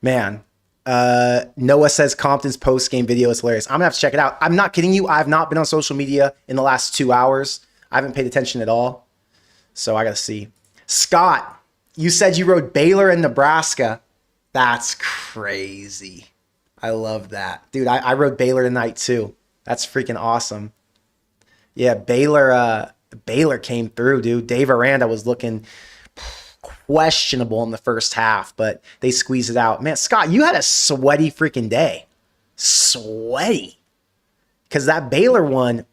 Man, Noah says Compton's post-game video is hilarious. I'm gonna have to check it out. I'm not kidding you. I've not been on social media in the last 2 hours. I haven't paid attention at all. So I gotta see. Scott, you said you rode Baylor in Nebraska. That's crazy. I love that. Dude, I rode Baylor tonight too. That's freaking awesome. Yeah, Baylor came through, dude. Dave Aranda was looking questionable in the first half, but they squeezed it out. Man, Scott, you had a sweaty freaking day. Sweaty. Because that Baylor one,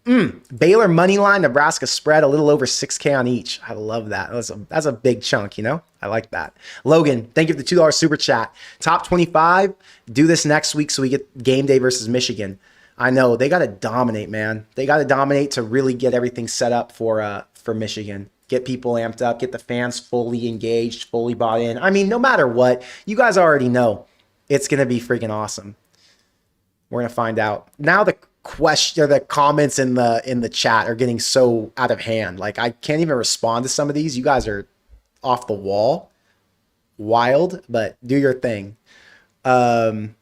Baylor money line, Nebraska spread a little over 6K on each. I love that. That's a big chunk, you know? I like that. Logan, thank you for the $2 super chat. Top 25, do this next week so we get game day versus Michigan. I know, they got to dominate, man. They got to dominate to really get everything set up for Michigan. Get people amped up, get the fans fully engaged, fully bought in. I mean, no matter what, you guys already know it's going to be freaking awesome. We're going to find out. Now the comments in the chat are getting so out of hand. Like, I can't even respond to some of these. You guys are off the wall. Wild, but do your thing. And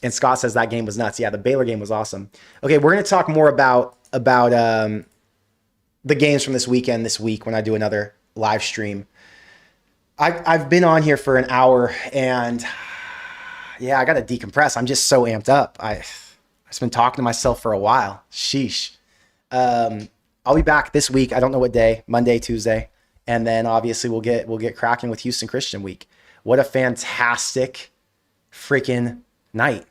Scott says that game was nuts. Yeah, the Baylor game was awesome. Okay, we're going to talk more about the games from this weekend this week when I do another live stream. I've been on here for an hour and yeah, I got to decompress. I'm just so amped up. I've been talking to myself for a while. Sheesh. I'll be back this week. I don't know what day, Monday, Tuesday. And then obviously we'll get cracking with Houston Christian week. What a fantastic freaking night.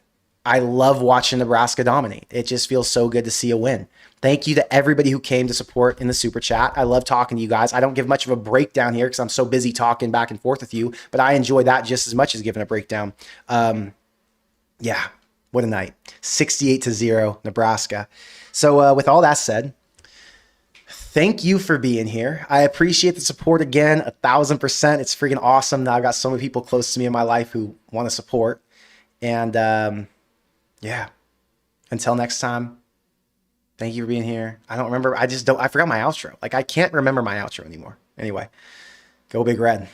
I love watching Nebraska dominate. It just feels so good to see a win. Thank you to everybody who came to support in the super chat. I love talking to you guys. I don't give much of a breakdown here because I'm so busy talking back and forth with you, but I enjoy that just as much as giving a breakdown. Yeah, what a night. 68-0, Nebraska. So with all that said, thank you for being here. I appreciate the support again, 1,000%. It's freaking awesome that I've got so many people close to me in my life who want to support. And yeah, until next time, thank you for being here. I don't remember. I forgot my outro. Like, I can't remember my outro anymore. Anyway, go Big Red.